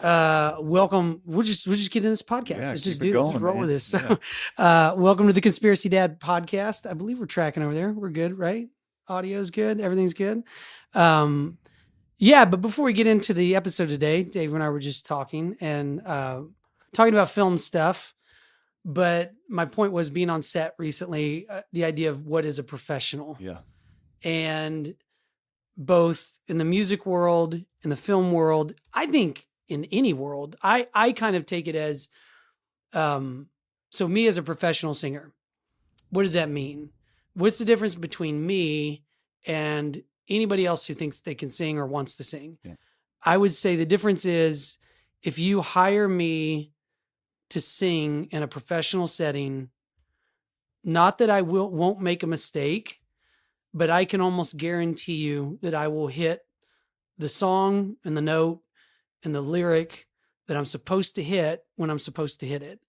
Welcome. We'll just get in this podcast. Yeah, Let's keep just it do this. going, Let's roll man. with this. Yeah. Welcome to the Conspiracy Dad podcast. I believe we're tracking over there. We're good, right? Audio's good. Everything's good. Um, yeah, but before we get into the episode today, Dave and I were just talking and talking about film stuff. But my point was being on set recently, the idea of what is a professional, Yeah. and both in the music world, in the film world, I think in any world, I kind of take it as, so me as a professional singer, what does that mean? What's the difference between me and anybody else who thinks they can sing or wants to sing? Yeah. I would say the difference is if you hire me to sing in a professional setting, not that I won't make a mistake, but I can almost guarantee you that I will hit the song and the note and the lyric that I'm supposed to hit when I'm supposed to hit it.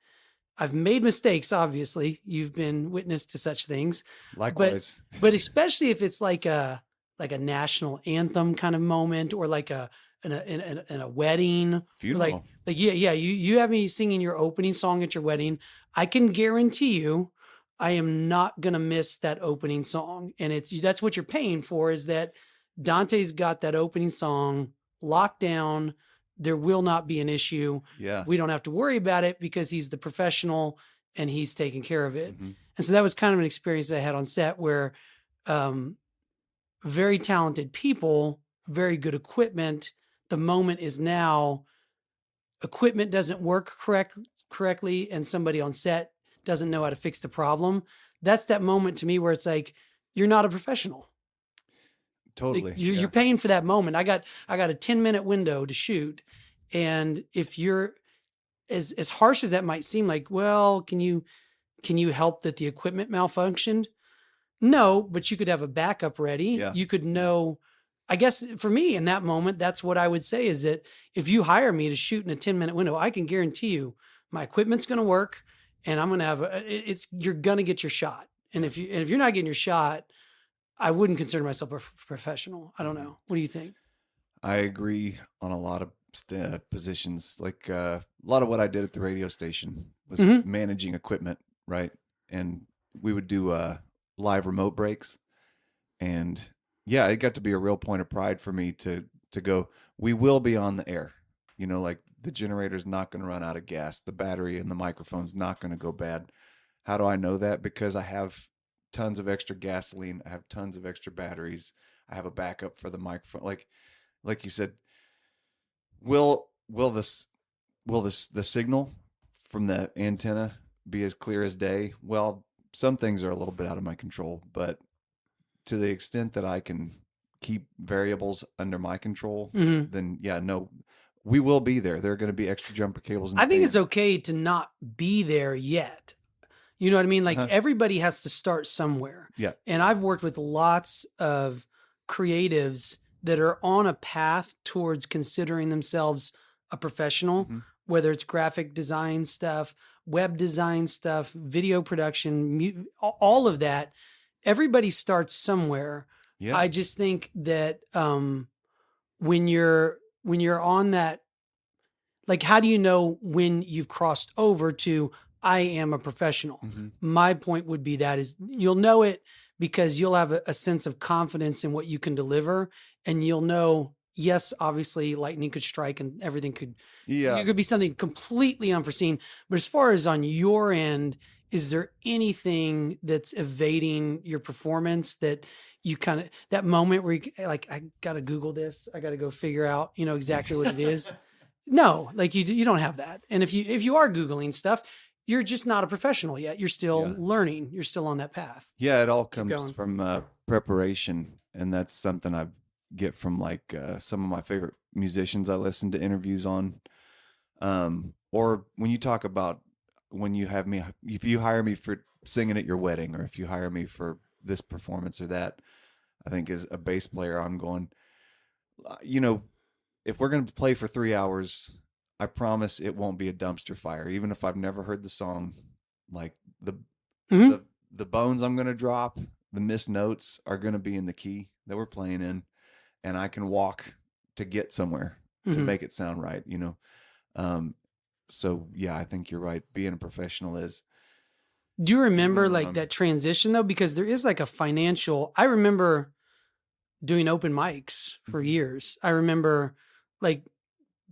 I've made mistakes, obviously. You've been witness to such things. Likewise. But especially if it's like a national anthem kind of moment, or like in a wedding, Funeral. you have me singing your opening song at your wedding. I can guarantee you I am not gonna miss that opening song. And that's what you're paying for, is that Dante's got that opening song locked down. There will not be an issue. Yeah. We don't have to worry about it because he's the professional and he's taking care of it. Mhm. And so that was kind of an experience I had on set where very talented people, very good equipment. The moment is now, equipment doesn't work correctly and somebody on set doesn't know how to fix the problem. That's that moment to me where it's like, you're not a professional. Totally. Like, you're paying for that moment. I got a 10-minute window to shoot. And if you're as harsh as that might seem, like, well, can you help that the equipment malfunctioned? No, but you could have a backup ready. Yeah. You could know, I guess for me in that moment, that's what I would say, is that if you hire me to shoot in a 10-minute window, I can guarantee you my equipment's going to work and I'm going to have you're going to get your shot. And if you're not getting your shot, I wouldn't consider myself a professional. I don't know. What do you think? I agree on a lot of positions. Like a lot of what I did at the radio station was managing equipment, right? And we would do live remote breaks. And yeah, it got to be a real point of pride for me to go, we will be on the air. You know, like the generator's not going to run out of gas. The battery and the microphone's not going to go bad. How do I know that? Because I have tons of extra gasoline. I have tons of extra batteries. I have a backup for the microphone. Like you said, will the signal from the antenna be as clear as day? Well, some things are a little bit out of my control, but to the extent that I can keep variables under my control, then yeah, no, we will be there. There are going to be extra jumper cables. I think it's okay to not be there yet. You know what I mean? Like everybody has to start somewhere. Yeah. And I've worked with lots of creatives that are on a path towards considering themselves a professional, whether it's graphic design stuff, web design stuff, video production, all of that. Everybody starts somewhere. Yeah. I just think that when you're on that, like, how do you know when you've crossed over to I am a professional? My point would be that is you'll know it because you'll have a sense of confidence in what you can deliver, and you'll know, yes, obviously lightning could strike and everything could, it could be something completely unforeseen. But as far as on your end, is there anything that's evading your performance that you kind of, that moment where you like, I got to Google this, I got to go figure out, exactly what it is? No, like you don't have that. And if you are Googling stuff, you're just not a professional yet. You're still learning. You're still on that path. Yeah, it all comes from preparation, and that's something I get from like some of my favorite musicians I listen to interviews on. Or when you talk about when you have me, if you hire me for singing at your wedding, or if you hire me for this performance or that, I think as a bass player, I'm going, if we're going to play for 3 hours, I promise it won't be a dumpster fire. Even if I've never heard the song, like the bones I'm going to drop, the missed notes are going to be in the key that we're playing in, and I can walk to get somewhere. to Mhm. make it sound right, you know? So yeah, I think you're right. Being a professional is Do you the remember like minimum. that transition though? Because there is like a financial, I remember doing open mics for Mhm. years. I remember like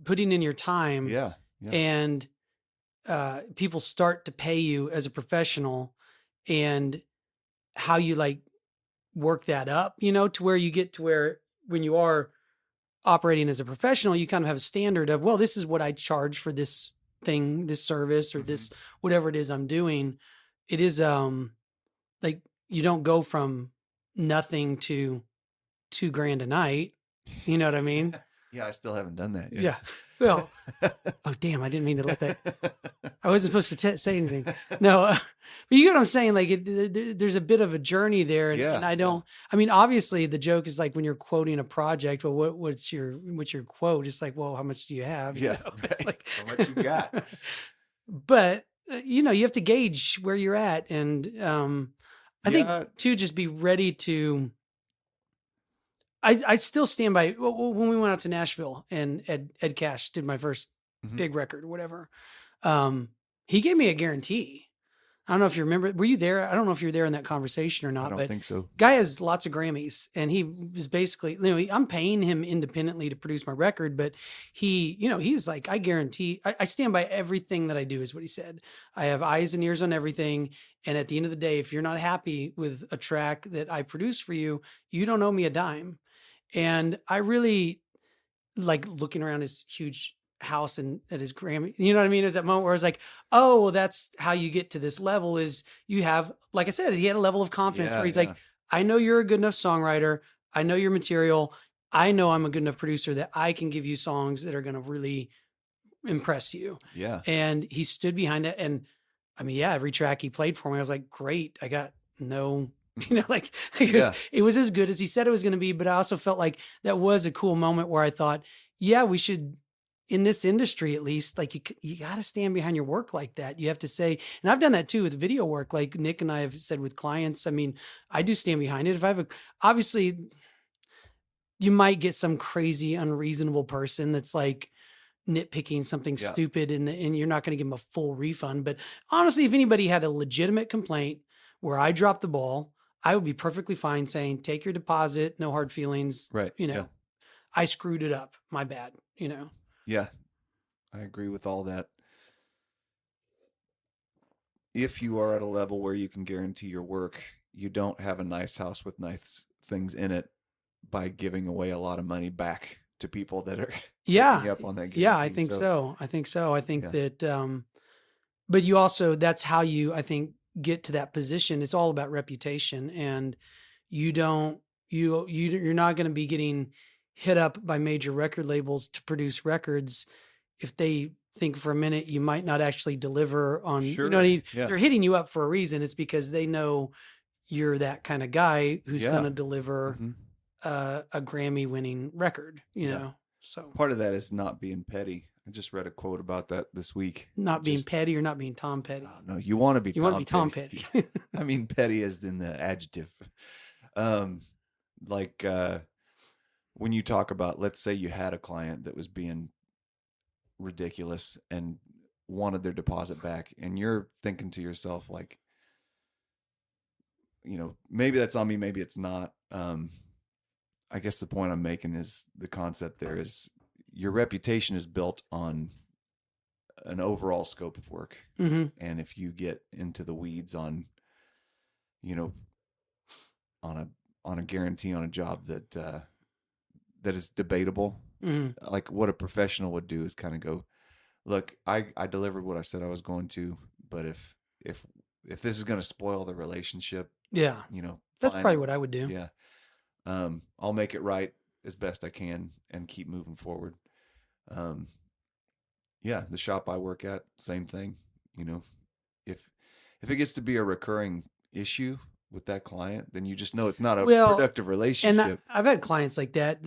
putting in your time Yeah. Yeah. and people start to pay you as a professional and how you like work that up, you know, to where you get to where when you are operating as a professional, you kind of have a standard of, well, this is what I charge for this thing, this service, or Hmm. this, whatever it is I'm doing. It is, like you don't go from nothing to 2 grand a night. You know what I mean? Yeah, I still haven't done that Yeah. Well, yet. oh, damn. I didn't mean to let that, I wasn't supposed to say anything. No, but you get what I'm saying? Like there's a bit of a journey there. And Yeah, I yeah. don't, I mean, obviously the joke is like when you're quoting a project, well, what's your quote? It's like, well, how much do you have? You Yeah, know, it's right. like, How much you got? but you know, you have to gauge where you're at. And, I think Yeah. to just be ready to, I still stand by when we went out to Nashville and Ed Cash did my first Mhm. big record or whatever. Um, he gave me a guarantee. I don't know if you remember. Were you there? I don't know if you were there in that conversation or I not, don't but think so. guy has lots of Grammys and he was basically, you know, I'm paying him independently to produce my record, but he, you know, he's like, I guarantee, I stand by everything that I do is what he said. I have eyes and ears on everything. And at the end of the day, if you're not happy with a track that I produce for you, you don't owe me a dime. And I really like looking around his huge house and at his Grammy, you know what I mean? Is that moment where it's like, oh, well, that's how you get to this level is you have, like I said, he had a level of confidence where Yeah, he's yeah. like, I know you're a good enough songwriter. I know your material. I know I'm a good enough producer that I can give you songs that are going to really impress you. Yeah. And he stood behind that. And I mean, yeah, every track he played for me, I was like, great. I got no, you know, like Yeah. it was as good as he said it was going to be. But I also felt like that was a cool moment where I thought, yeah, we should, in this industry at least, like you got to stand behind your work like that. You have to say, and I've done that too with video work, like Nick and I have said with clients. I mean, I do stand behind it. If I have a, obviously, you might get some crazy, unreasonable person that's like, nitpicking something Yeah. stupid and you're not going to give them a full refund. But honestly, if anybody had a legitimate complaint where I dropped the ball, I would be perfectly fine saying, take your deposit, no hard feelings. Right. You Yeah. know, I screwed it up. My bad, you know? Yeah. I agree with all that. If you are at a level where you can guarantee your work, you don't have a nice house with nice things in it by giving away a lot of money back to people that are taking Yeah. you up on that Yeah. I guarantee. think So, so. I think so. I think yeah. that, but you also, that's how you, I think, get to that position. It's all about reputation and you don't, you're not going to be getting hit up by major record labels to produce records if they think for a minute you might not actually deliver on, you know, Sure. Yeah. they're hitting you up for a reason. It's because they know you're that kind of guy who's going Yeah. to deliver Hmm. a Grammy winning record, you Yeah. know? So Part of that is not being petty. I just read a quote about that this week. not being Just, petty or not being Tom oh, Petty. no, you want to be You want to Tom be Tom Petty. Petty. I mean, petty as in the adjective. Um, like when you talk about, let's say you had a client that was being ridiculous and wanted their deposit back, and you're thinking to yourself, like, maybe that's on me, maybe it's not. I guess the point I'm making is the concept there is your reputation is built on an overall scope of work. Hmm. And if you get into the weeds on, you know, on a guarantee on a job that is debatable, Hmm. like what a professional would do is kind of go, look, I delivered what I said I was going to, but if if this is going to spoil the relationship, Yeah. That's fine. probably what I would do. Yeah. I'll make it right as best I can and keep moving forward. Um, yeah, the shop I work at, same thing. You know, if if it gets to be a recurring issue with that client, then you just know it's not a Well, productive and relationship. I've had clients like that,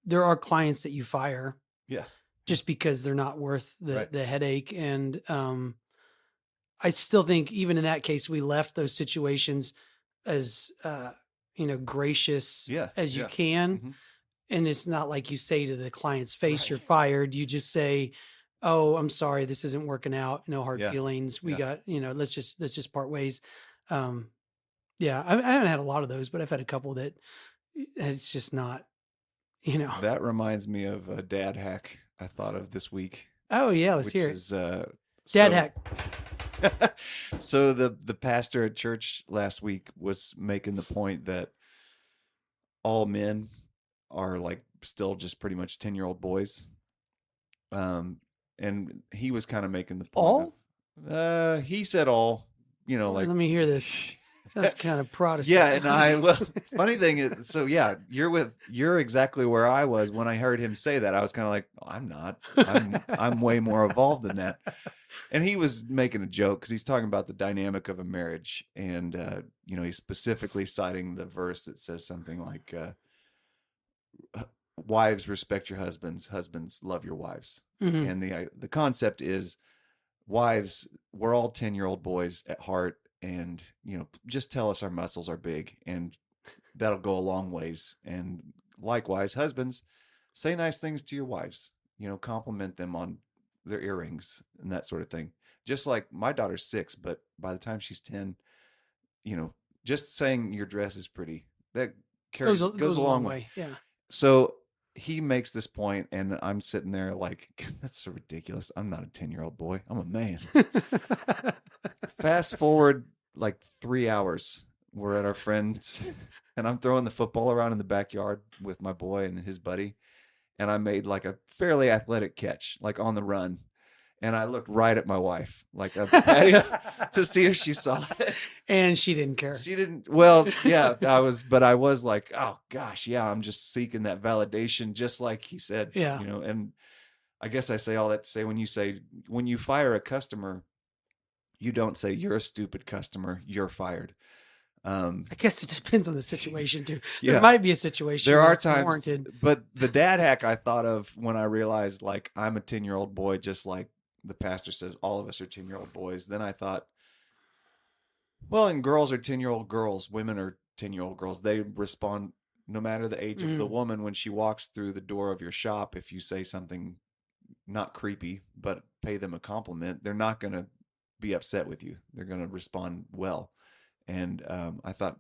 there are clients that you fire Yeah. Yeah. just because they're not worth Right. the headache. And, I still think even in that case, we left those situations as, gracious Yeah. as you Yeah. can. Hmm. And it's not like you say to the client's face, you're fired. You just say, oh, I'm sorry, this isn't working out. No hard Yeah. feelings. We Yeah. got, let's just part ways. Yeah, I haven't had a lot of those, but I've had a couple that it's just not, That reminds me of a dad hack I thought of this week, Oh yeah, let's which hear it. is Dad so hack. so the pastor at church last week was making the point that all men are like still just pretty much 10-year-old boys. And he was kind of making the point of, he said all, like Let me hear this. Sounds kind of Protestant. yeah, and well, funny thing is, so yeah, you're exactly where I was when I heard him say that. I was kind of like, oh, I'm not. I'm way more evolved than that. And he was making a joke because he's talking about the dynamic of a marriage, and he's specifically citing the verse that says something like, "Wives, respect your husbands; husbands, love your wives." Mhm. And the concept is, wives, we're all 10-year-old boys at heart. And, just tell us our muscles are big, and that'll go a long ways. And likewise, husbands, say nice things to your wives, compliment them on their earrings and that sort of thing. Just like my daughter's 6, but by the time she's 10, just saying your dress is pretty, that goes a long way. Yeah. So he makes this point, and I'm sitting there like, that's so ridiculous. I'm not a 10-year-old boy. I'm a man. Fast forward like 3 hours, we're at our friends, and I'm throwing the football around in the backyard with my boy and his buddy, and I made like a fairly athletic catch, like on the run, and I looked right at my wife, like up the patio, to see if she saw it, and she didn't care. She didn't. Well, yeah, I was like, oh gosh, yeah, I'm just seeking that validation, just like he said. Yeah. And I guess I say all that to say, when you fire a customer, you don't say you're a stupid customer, you're fired. I guess it depends on the situation too. Yeah. There might be a situation there where are it's times warranted. But the dad hack I thought of when I realized, like, I'm a 10-year-old boy, just like the pastor says all of us are 10-year-old boys. Then I thought, well, and girls are 10-year-old girls, women are 10-year-old girls. They respond no matter the age of the woman when she walks through the door of your shop. If you say something not creepy, but pay them a compliment, they're not going to be upset with you. They're going to respond well. And I thought,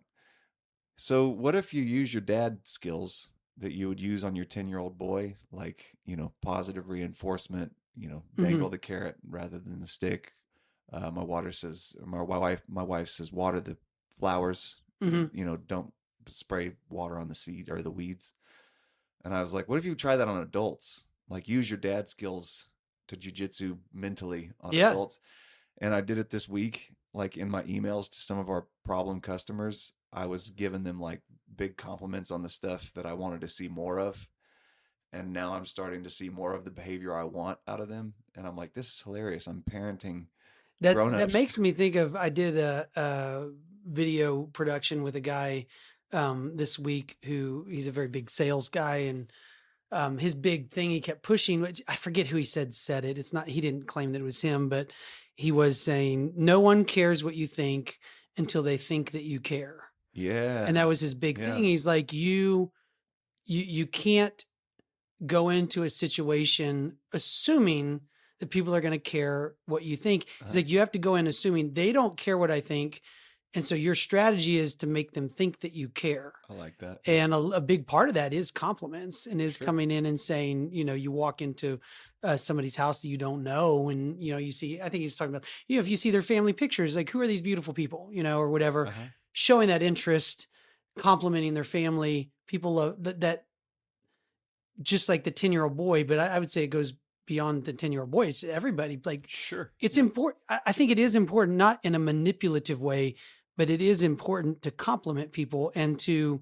so what if you use your dad skills that you would use on your 10-year-old boy, like, positive reinforcement, dangle the carrot rather than the stick. My wife says, water the flowers, don't spray water on the seed or the weeds. And I was like, what if you try that on adults? Like, use your dad skills to jujitsu mentally on adults. And I did it this week, like in my emails to some of our problem customers. I was giving them like big compliments on the stuff that I wanted to see more of. And now I'm starting to see more of the behavior I want out of them. And I'm like, this is hilarious. I'm parenting grown-ups. That makes me think of, I did a video production with a guy this week he's a very big sales guy, and his big thing he kept pushing, which I forget who he said it. It's not, he didn't claim that it was him, but he was saying, no one cares what you think until they think that you care. Yeah. And that was his big thing. He's like, you can't go into a situation assuming that people are going to care what you think. He's like, you have to go in assuming they don't care what I think. And so your strategy is to make them think that you care. I like that. And a big part of that is compliments, and is coming in and saying, you walk into somebody's house that you don't know, and, you see, I think he's talking about, if you see their family pictures, like, who are these beautiful people, or whatever, showing that interest, complimenting their family, people love that just like the 10-year-old boy. But I would say it goes beyond the 10-year-old boy. It's everybody. Like, it's important. I think it is important, not in a manipulative way, but it is important to compliment people and to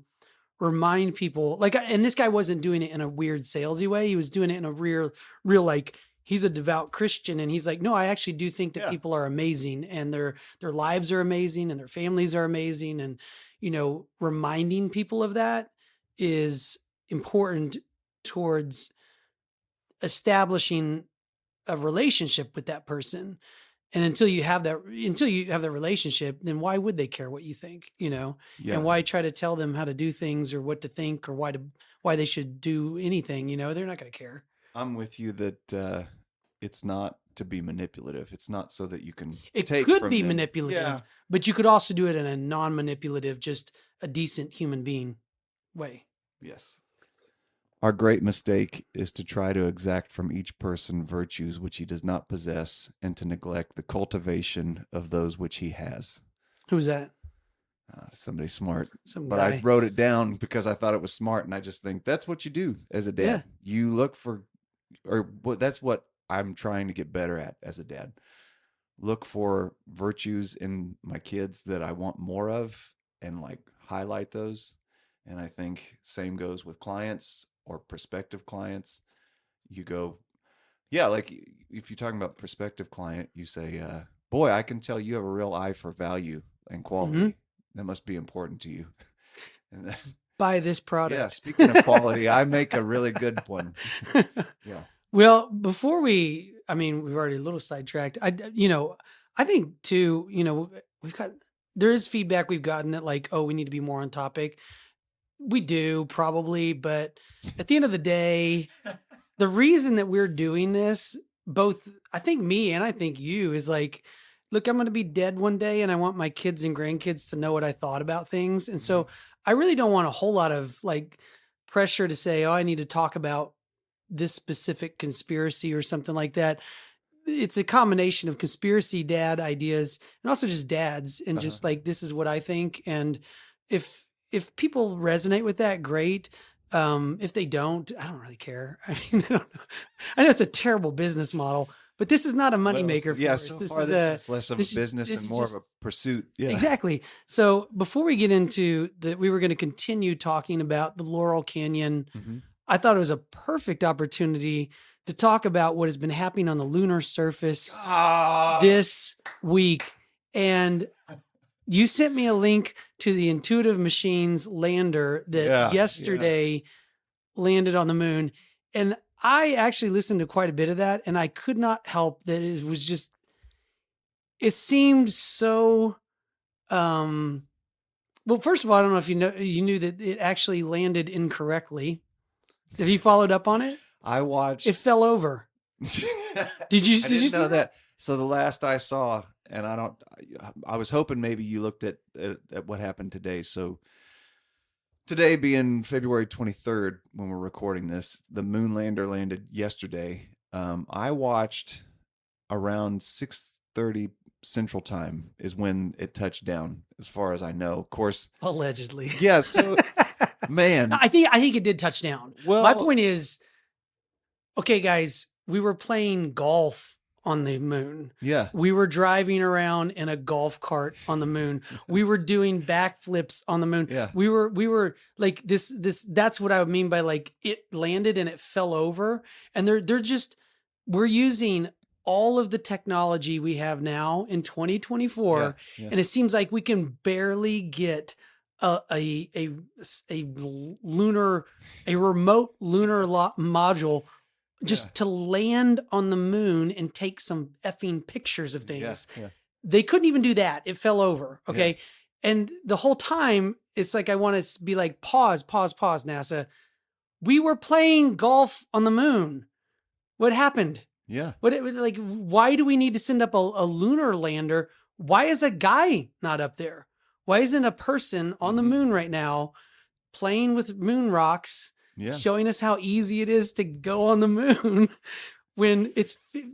remind people, like, and this guy wasn't doing it in a weird salesy way. He was doing it in a real, like, he's a devout Christian. And he's like, no, I actually do think that people are amazing, and their lives are amazing, and their families are amazing. And, reminding people of that is important towards establishing a relationship with that person. And until you have that relationship, then why would they care what you think, And why try to tell them how to do things or what to think or why why they should do anything. They're not going to care. I'm with you that it's not to be manipulative. It's not so that you can It take could from be them. manipulative, Yeah. but you could also do it in a non-manipulative, just a decent human being way. Yes. Our great mistake is to try to exact from each person virtues which he does not possess, and to neglect the cultivation of those which he has. Who's that? Somebody smart. Some But guy. I wrote it down because I thought it was smart, and I just think that's what you do as a dad. Yeah. You look for, that's what I'm trying to get better at as a dad. Look for virtues in my kids that I want more of, and like highlight those. And I think same goes with clients or prospective clients. You go, yeah, like if you're talking about prospective client, you say, boy, I can tell you have a real eye for value and quality. Mm-hmm. That must be important to you. And then, buy this product. yeah, speaking of quality, I make a really good one. Yeah. Well, before we've already a little sidetracked. I think too, there is feedback we've gotten that like, oh, we need to be more on topic. We do probably, but at the end of the day, the reason that we're doing this, both I think me and I think you, is like, look, I'm going to be dead one day and I want my kids and grandkids to know what I thought about things. And so I really don't want a whole lot of like pressure to say, oh, I need to talk about this specific conspiracy or something like that. It's a combination of conspiracy dad ideas and also just dads and just like, this is what I think. And if people resonate with that, great. If they don't, I don't really care. I mean, I don't know. I know it's a terrible business model, but this is not a moneymaker for us. So this far, is this is less of a business and more of a pursuit. Yeah, exactly. So before we get into we were going to continue talking about the Laurel Canyon. I thought it was a perfect opportunity to talk about what has been happening on the lunar surface this week. And you sent me a link to the Intuitive Machines lander that yesterday landed on the moon. And I actually listened to quite a bit of that, and I could not help that it was just, it seemed so, well, first of all, I don't know if you knew that it actually landed incorrectly. Have you followed up on it? I watched. It fell over. Did you see that? So the last I saw, and I was hoping maybe you looked at what happened today. So today being February 23rd, when we're recording this, the moon lander landed yesterday. I watched around 6:30 Central Time is when it touched down, as far as I know. Of course, allegedly. Yeah. So, man, I think it did touch down. Well, my point is, okay, guys, we were playing golf on the moon. Yeah. We were driving around in a golf cart on the moon. We were doing backflips on the moon. Yeah. We were like this, that's what I mean by like it landed and it fell over. And we're using all of the technology we have now in 2024. And it seems like we can barely get a remote lunar module just to land on the moon and take some effing pictures of things. They couldn't even do that. It fell over. Okay. And the whole time it's like, I want to be like, pause, NASA. We were playing golf on the moon. What happened? Yeah. Why do we need to send up a lunar lander? Why is a guy not up there? Why isn't a person on the moon right now playing with moon rocks, showing us how easy it is to go on the moon when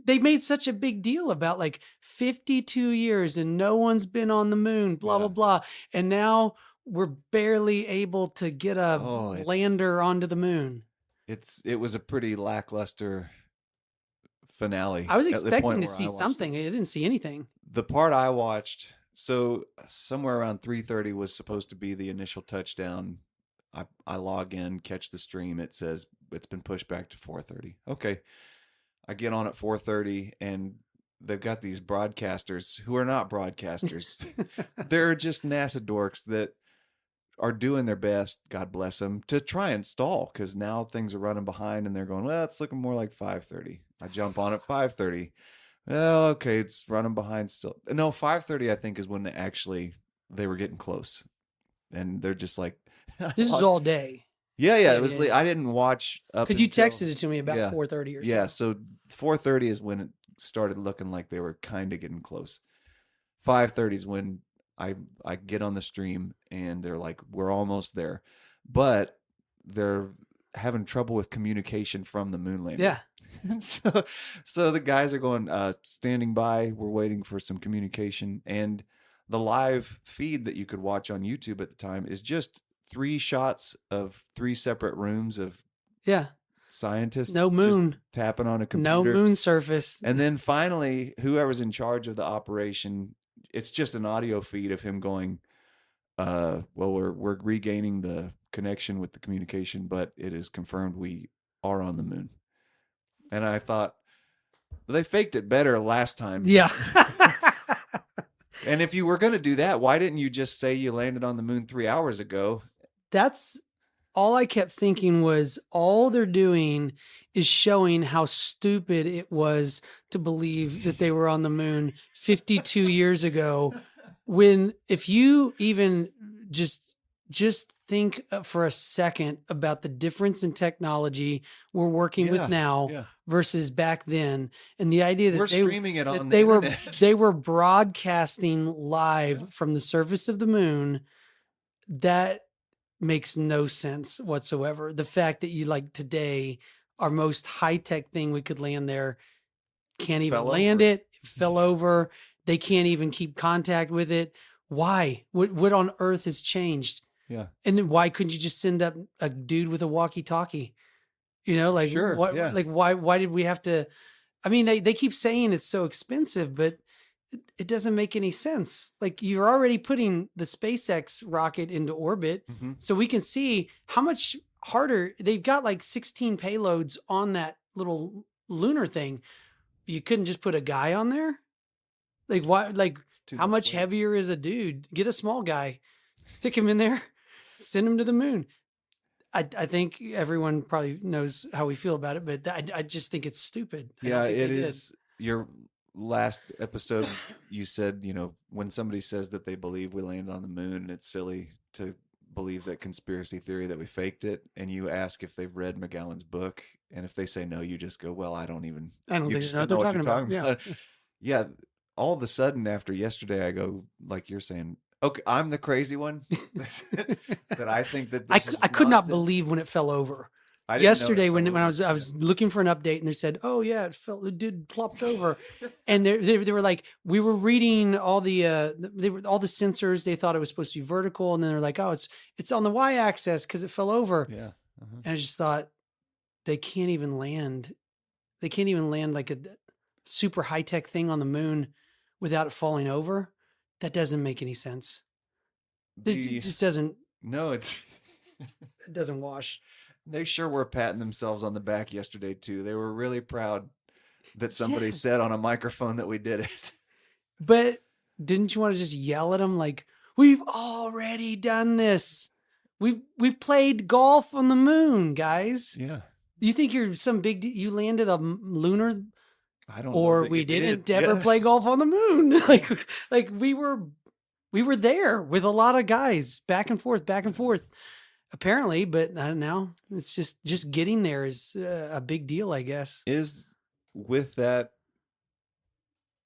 they made such a big deal about like 52 years and no one's been on the moon, blah, blah, blah. And now we're barely able to get a lander onto the moon. It was a pretty lackluster finale. I was expecting to see something. I didn't see anything. The part I watched, so somewhere around 3:30 was supposed to be the initial touchdown. I log in, catch the stream. It says it's been pushed back to 4:30. Okay. I get on at 4:30 and they've got these broadcasters who are not broadcasters. They're just NASA dorks that are doing their best, God bless them, to try and stall, because now things are running behind and they're going, well, it's looking more like 5:30. I jump on at 5:30. Well, okay, it's running behind still. No, 5:30 I think is when they were getting close. And they're just like, this is all day. Yeah. It was late. I didn't watch up because you until- texted it to me about 4:30 or so. Yeah, so 4:30 is when it started looking like they were kind of getting close. 5:30 is when I get on the stream and they're like, we're almost there, but they're having trouble with communication from the moon landing. Yeah. So the guys are going, standing by. We're waiting for some communication, and the live feed that you could watch on YouTube at the time is just 3 shots of 3 separate rooms of scientists. No moon. just tapping on a computer. No moon surface. And then finally, whoever's in charge of the operation, it's just an audio feed of him going, well, we're regaining the connection with the communication, but it is confirmed we are on the moon. And I thought, well, they faked it better last time. Yeah. And if you were going to do that, why didn't you just say you landed on the moon 3 hours ago? That's all I kept thinking was all they're doing is showing how stupid it was to believe that they were on the moon 52 years ago. When if you even just think for a second about the difference in technology we're working with now versus back then, and the idea that we're streaming it on they the were internet. they were broadcasting live from the surface of the moon, that makes no sense whatsoever. The fact that you like today, our most high-tech thing we could land there, can't even land it, fell over. They can't even keep contact with it. Why? What on earth has changed? Yeah. And then why couldn't you just send up a dude with a walkie-talkie? You know, like why did we have to? I mean, they keep saying it's so expensive, but it doesn't make any sense. Like you're already putting the SpaceX rocket into orbit, so we can see how much harder they've got. Like 16 payloads on that little lunar thing. You couldn't just put a guy on there. Like why? Like how much heavier is a dude? Get a small guy, stick him in there, send him to the moon. I think everyone probably knows how we feel about it, but I just think it's stupid. Yeah, it is. Your last episode, you said, when somebody says that they believe we landed on the moon, it's silly to believe that conspiracy theory that we faked it. And you ask if they've read McGowan's book, and if they say no, you just go, well, I don't think they know what they're talking about. Yeah. All of a sudden after yesterday, I go, like you're saying, okay, I'm the crazy one that I think that this I could not believe when it fell over. Yesterday when I was looking for an update and they said, oh yeah, it did plopped over. And they were like, we were reading all the all the sensors. They thought it was supposed to be vertical. And then they're like, oh, it's on the y-axis because it fell over. Yeah. And I just thought they can't even land. They can't even land like a super high tech thing on the moon without it falling over. That doesn't make any sense. It just doesn't. No, it doesn't wash. They sure were patting themselves on the back yesterday too. They were really proud that somebody said on a microphone that we did it. But didn't you want to just yell at them like, we've already done this. We played golf on the moon, guys. Yeah. You think you're some big you landed a lunar I don't or know we didn't ever play golf on the moon. like we were there with a lot of guys back and forth. Apparently, but now it's just getting there is a big deal, I guess. Is with that,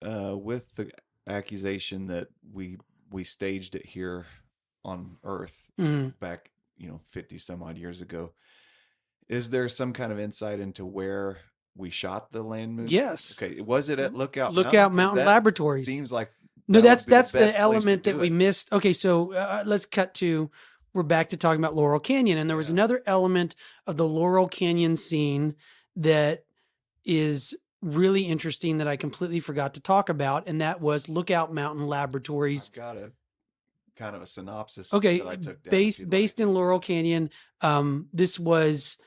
with the accusation that we staged it here on Earth back, 50 some odd years ago. Is there some kind of insight into where we shot the land moon? Yes. Okay. Was it at Lookout Mountain Laboratories? Seems like no. That's the element that we missed. Okay, so let's cut to. We're back to talking about Laurel Canyon. And there was another element of the Laurel Canyon scene that is really interesting that I completely forgot to talk about. And that was Lookout Mountain Laboratories. I've got a kind of a synopsis. Okay. That I took down based in Laurel Canyon. This was,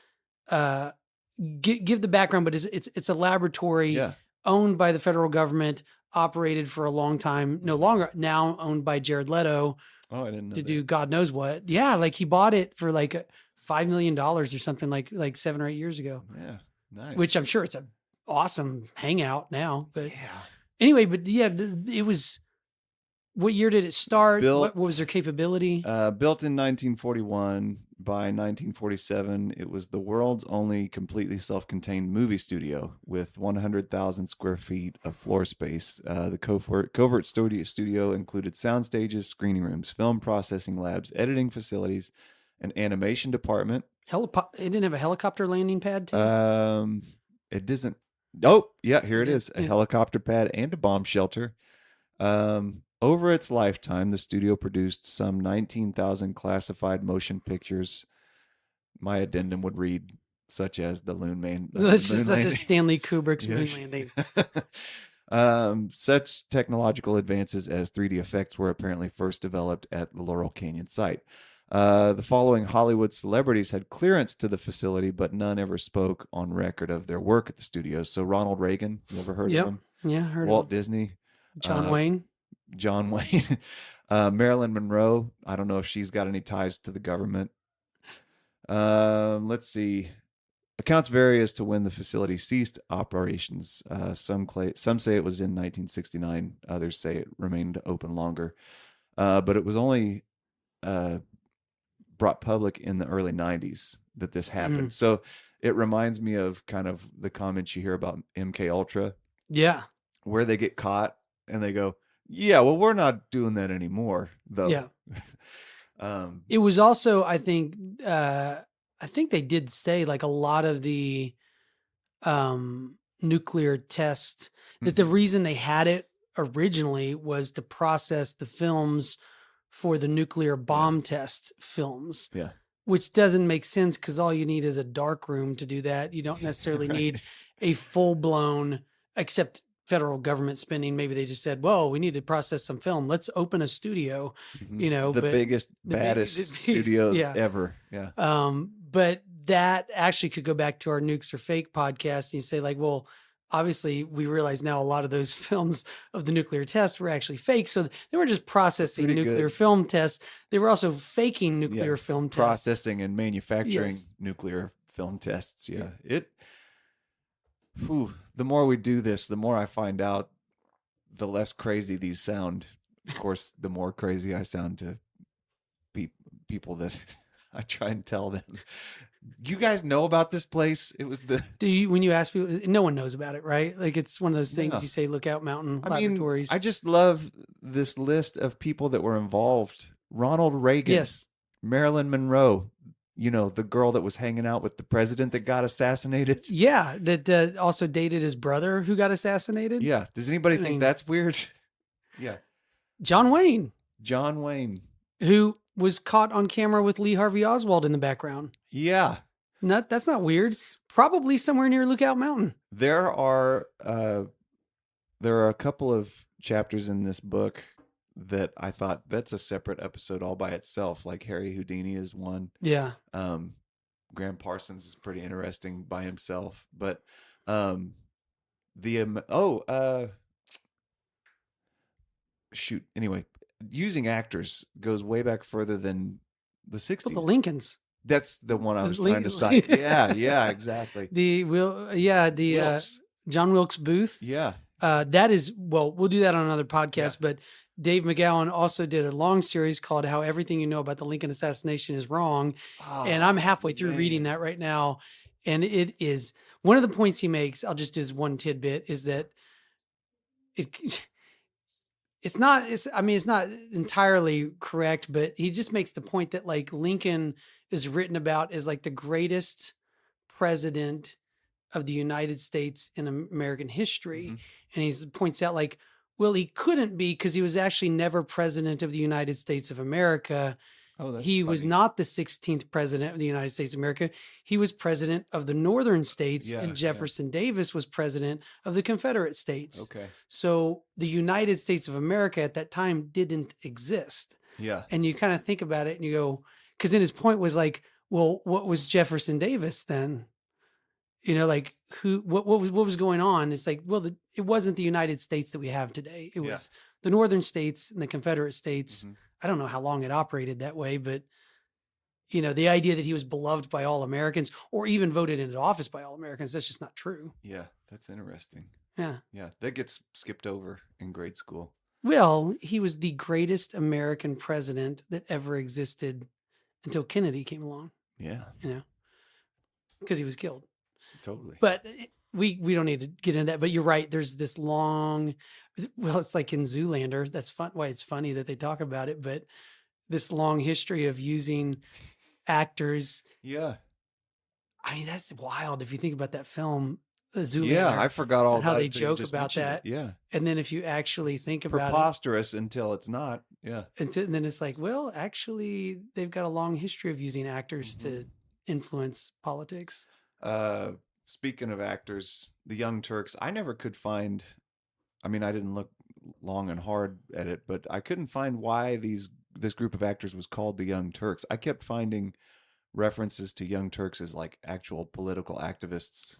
give the background, but it's a laboratory owned by the federal government, operated for a long time, no longer, now owned by Jared Leto. Oh, I didn't know to do God knows what. Yeah, like he bought it for like $5 million or something like 7 or 8 years ago. Yeah, nice. Which I'm sure it's an awesome hangout now. But anyway, but yeah, it was What year did it start? Built, What was their capability? Built in 1941. By 1947, it was the world's only completely self-contained movie studio with 100,000 square feet of floor space. The covert studio included sound stages, screening rooms, film processing labs, editing facilities, an animation department. It didn't have a helicopter landing pad too? It doesn't. Oh, yeah, here it is. A helicopter pad and a bomb shelter. Over its lifetime, the studio produced some 19,000 classified motion pictures. My addendum would read, such as the Moon Man. That's just such a Stanley Kubrick's Moon Landing. Such technological advances as 3D effects were apparently first developed at the Laurel Canyon site. The following Hollywood celebrities had clearance to the facility, but none ever spoke on record of their work at the studio. So Ronald Reagan, you ever heard of him? Yeah, heard of him. Walt Disney. John Wayne. Marilyn Monroe. I don't know if she's got any ties to the government. Let's see. Accounts vary as to when the facility ceased operations. Some say it was in 1969. Others say it remained open longer. But it was only brought public in the early 90s that this happened. So it reminds me of kind of the comments you hear about MK Ultra. Yeah. Where they get caught and they go, yeah, well, we're not doing that anymore, though. Yeah. It was also, I think they did say like a lot of the nuclear tests, that the reason they had it originally was to process the films for the nuclear bomb test films. Yeah. Which doesn't make sense because all you need is a dark room to do that. You don't necessarily need a full-blown, except federal government spending. Maybe they just said, well, we need to process some film. Let's open a studio, the biggest, baddest studio ever. Yeah. But that actually could go back to our Nukes Are Fake podcast. And you say like, well, obviously we realize now a lot of those films of the nuclear test were actually fake. So they weren't just processing nuclear film tests. They were also faking nuclear film tests. Processing and manufacturing nuclear film tests. Yeah. The more we do this, the more I find out, the less crazy these sound. Of course, the more crazy I sound to people that I try and tell them. You guys know about this place? It was when you ask people, no one knows about it, right? Like it's one of those things you say, Lookout Mountain Laboratories. I just love this list of people that were involved. Ronald Reagan. Yes. Marilyn Monroe. The girl that was hanging out with the president that got assassinated. Yeah, that also dated his brother who got assassinated. Yeah. Does anybody think that's weird? Yeah. John Wayne. Who was caught on camera with Lee Harvey Oswald in the background. Yeah. That's not weird. Probably somewhere near Lookout Mountain. There are a couple of chapters in this book that I thought that's a separate episode all by itself. Like Harry Houdini is one. Yeah. Graham Parsons is pretty interesting by himself. But shoot. Anyway, using actors goes way back further than the 60s. Well, the Lincolns. That's the one I was trying to cite. Yeah, exactly. John Wilkes Booth. Yeah. That is, well, we'll do that on another podcast, but Dave McGowan also did a long series called How Everything You Know About the Lincoln Assassination is Wrong. And I'm halfway through reading that right now. And it is one of the points he makes, I'll just do as one tidbit, is that it's not entirely correct, but he just makes the point that like Lincoln is written about as like the greatest president of the United States in American history. And he points out like, well, he couldn't be because he was actually never president of the United States of America. He was not the 16th president of the United States of America. He was president of the Northern states, and Jefferson Davis was president of the Confederate States. Okay. So the United States of America at that time didn't exist. Yeah. And you kind of think about it and you go, because then his point was like, well, what was Jefferson Davis then? Like what was going on? It's like, well, it wasn't the United States that we have today. It was the Northern states and the Confederate States. I don't know how long it operated that way, but the idea that he was beloved by all Americans or even voted into office by all Americans, that's just not true. Yeah. That's interesting. Yeah. Yeah. That gets skipped over in grade school. Well, he was the greatest American president that ever existed until Kennedy came along, Yeah, you know, because he was killed. totally. But we don't need to get into that. But you're right. There's this long, well, it's like in Zoolander. That's fun. Why it's funny that they talk about it. But this long history of using actors. Yeah. I mean, that's wild if you think about that film, Yeah, Zoolander, I forgot all and how about they it till you joke just about mentioned it. that. Yeah. And then if you actually It's think about it, preposterous until it's not. Yeah. and then it's like, well, actually, they've got a long history of using actors Mm-hmm. to influence politics. Uh, Speaking of actors, the Young Turks, I never could find. I mean, I didn't look long and hard at it, but I couldn't find why this group of actors was called the Young Turks. I kept finding references to Young Turks as like actual political activists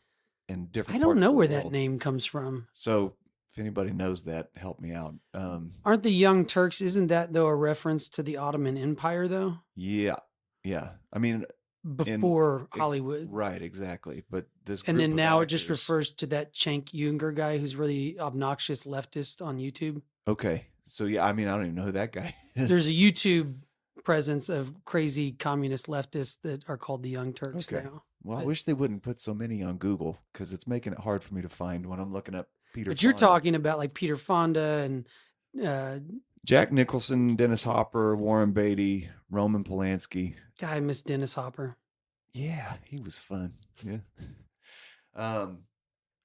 in I different don't parts know of the where that world. name comes from. So if anybody knows that, help me out. Aren't the Young Turks? Isn't that though a reference to the Ottoman Empire though? Yeah, yeah. I mean, in Before Hollywood, right, exactly. But this and group then of now it just actors. refers to that Cenk Uygur guy who's really obnoxious leftist on YouTube. Okay, so yeah, I mean, I don't even know who that guy is. There's a YouTube presence of crazy communist leftists that are called the Young Turks Okay. now. Well, I But wish they wouldn't put so many on Google because it's making it hard for me to find when I'm looking up Peter but you're Fonda. talking about like Peter Fonda and uh, Jack Nicholson, Dennis Hopper, Warren Beatty, Roman Polanski. guy, Miss Dennis Hopper. Yeah, he was fun. Yeah. Um,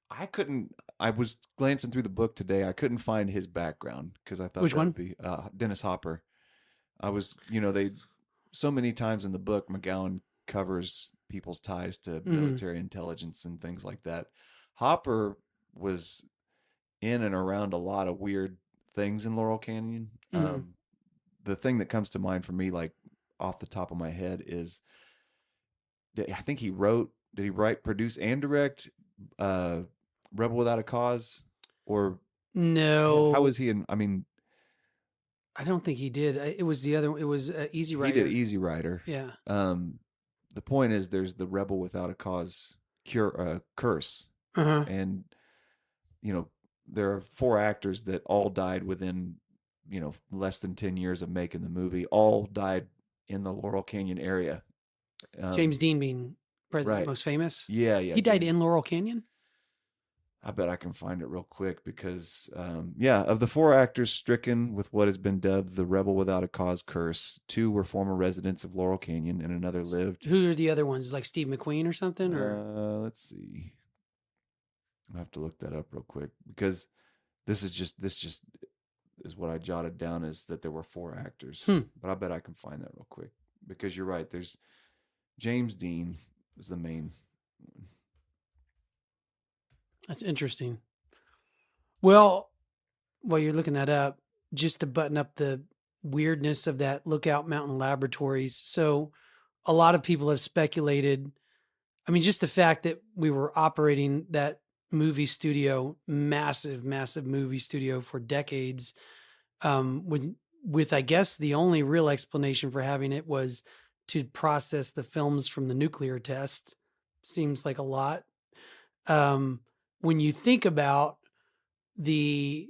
I couldn't. I was glancing through the book today. I couldn't find his background because I thought Which that would one? be Dennis Hopper. I was, they so many times in the book, McGowan covers people's ties to Mm-hmm. military intelligence and things like that. Hopper was in and around a lot of weird things in Laurel Canyon. Mm-hmm. The thing that comes to mind for me, like off the top of my head, is I think he wrote. Did he write, produce, and direct uh, "Rebel Without a Cause"? Or how No, was he in? I mean, I don't think he did. It was the other. It was Easy he did Rider. Easy Rider. Yeah. Um, the point is, there's the "Rebel Without a Cause" curse, Uh huh. and you know there are four actors that all died within less than 10 years of making the movie. All died in the Laurel Canyon area. James Um, Dean being probably the right. most famous. Yeah, yeah, He died James. in Laurel Canyon. I bet I can find it real quick because, yeah, of the four actors stricken with what has been dubbed the Rebel Without a Cause curse, two were former residents of Laurel Canyon and another lived. Who are the other ones? Like Steve McQueen or something? Or Let's see. I have to look that up real quick because this just is what I jotted down is that there were four actors, hmm, but I bet I can find that real quick because you're right. There's James Dean was the main one. that's interesting. Well, while you're looking that up, just to button up the weirdness of that Lookout Mountain Laboratories. So, a lot of people have speculated. I mean, just the fact that we were operating that movie studio, massive, massive movie studio for decades, with I guess the only real explanation for having it was to process the films from the nuclear test. Seems like a lot. Um, when you think about the,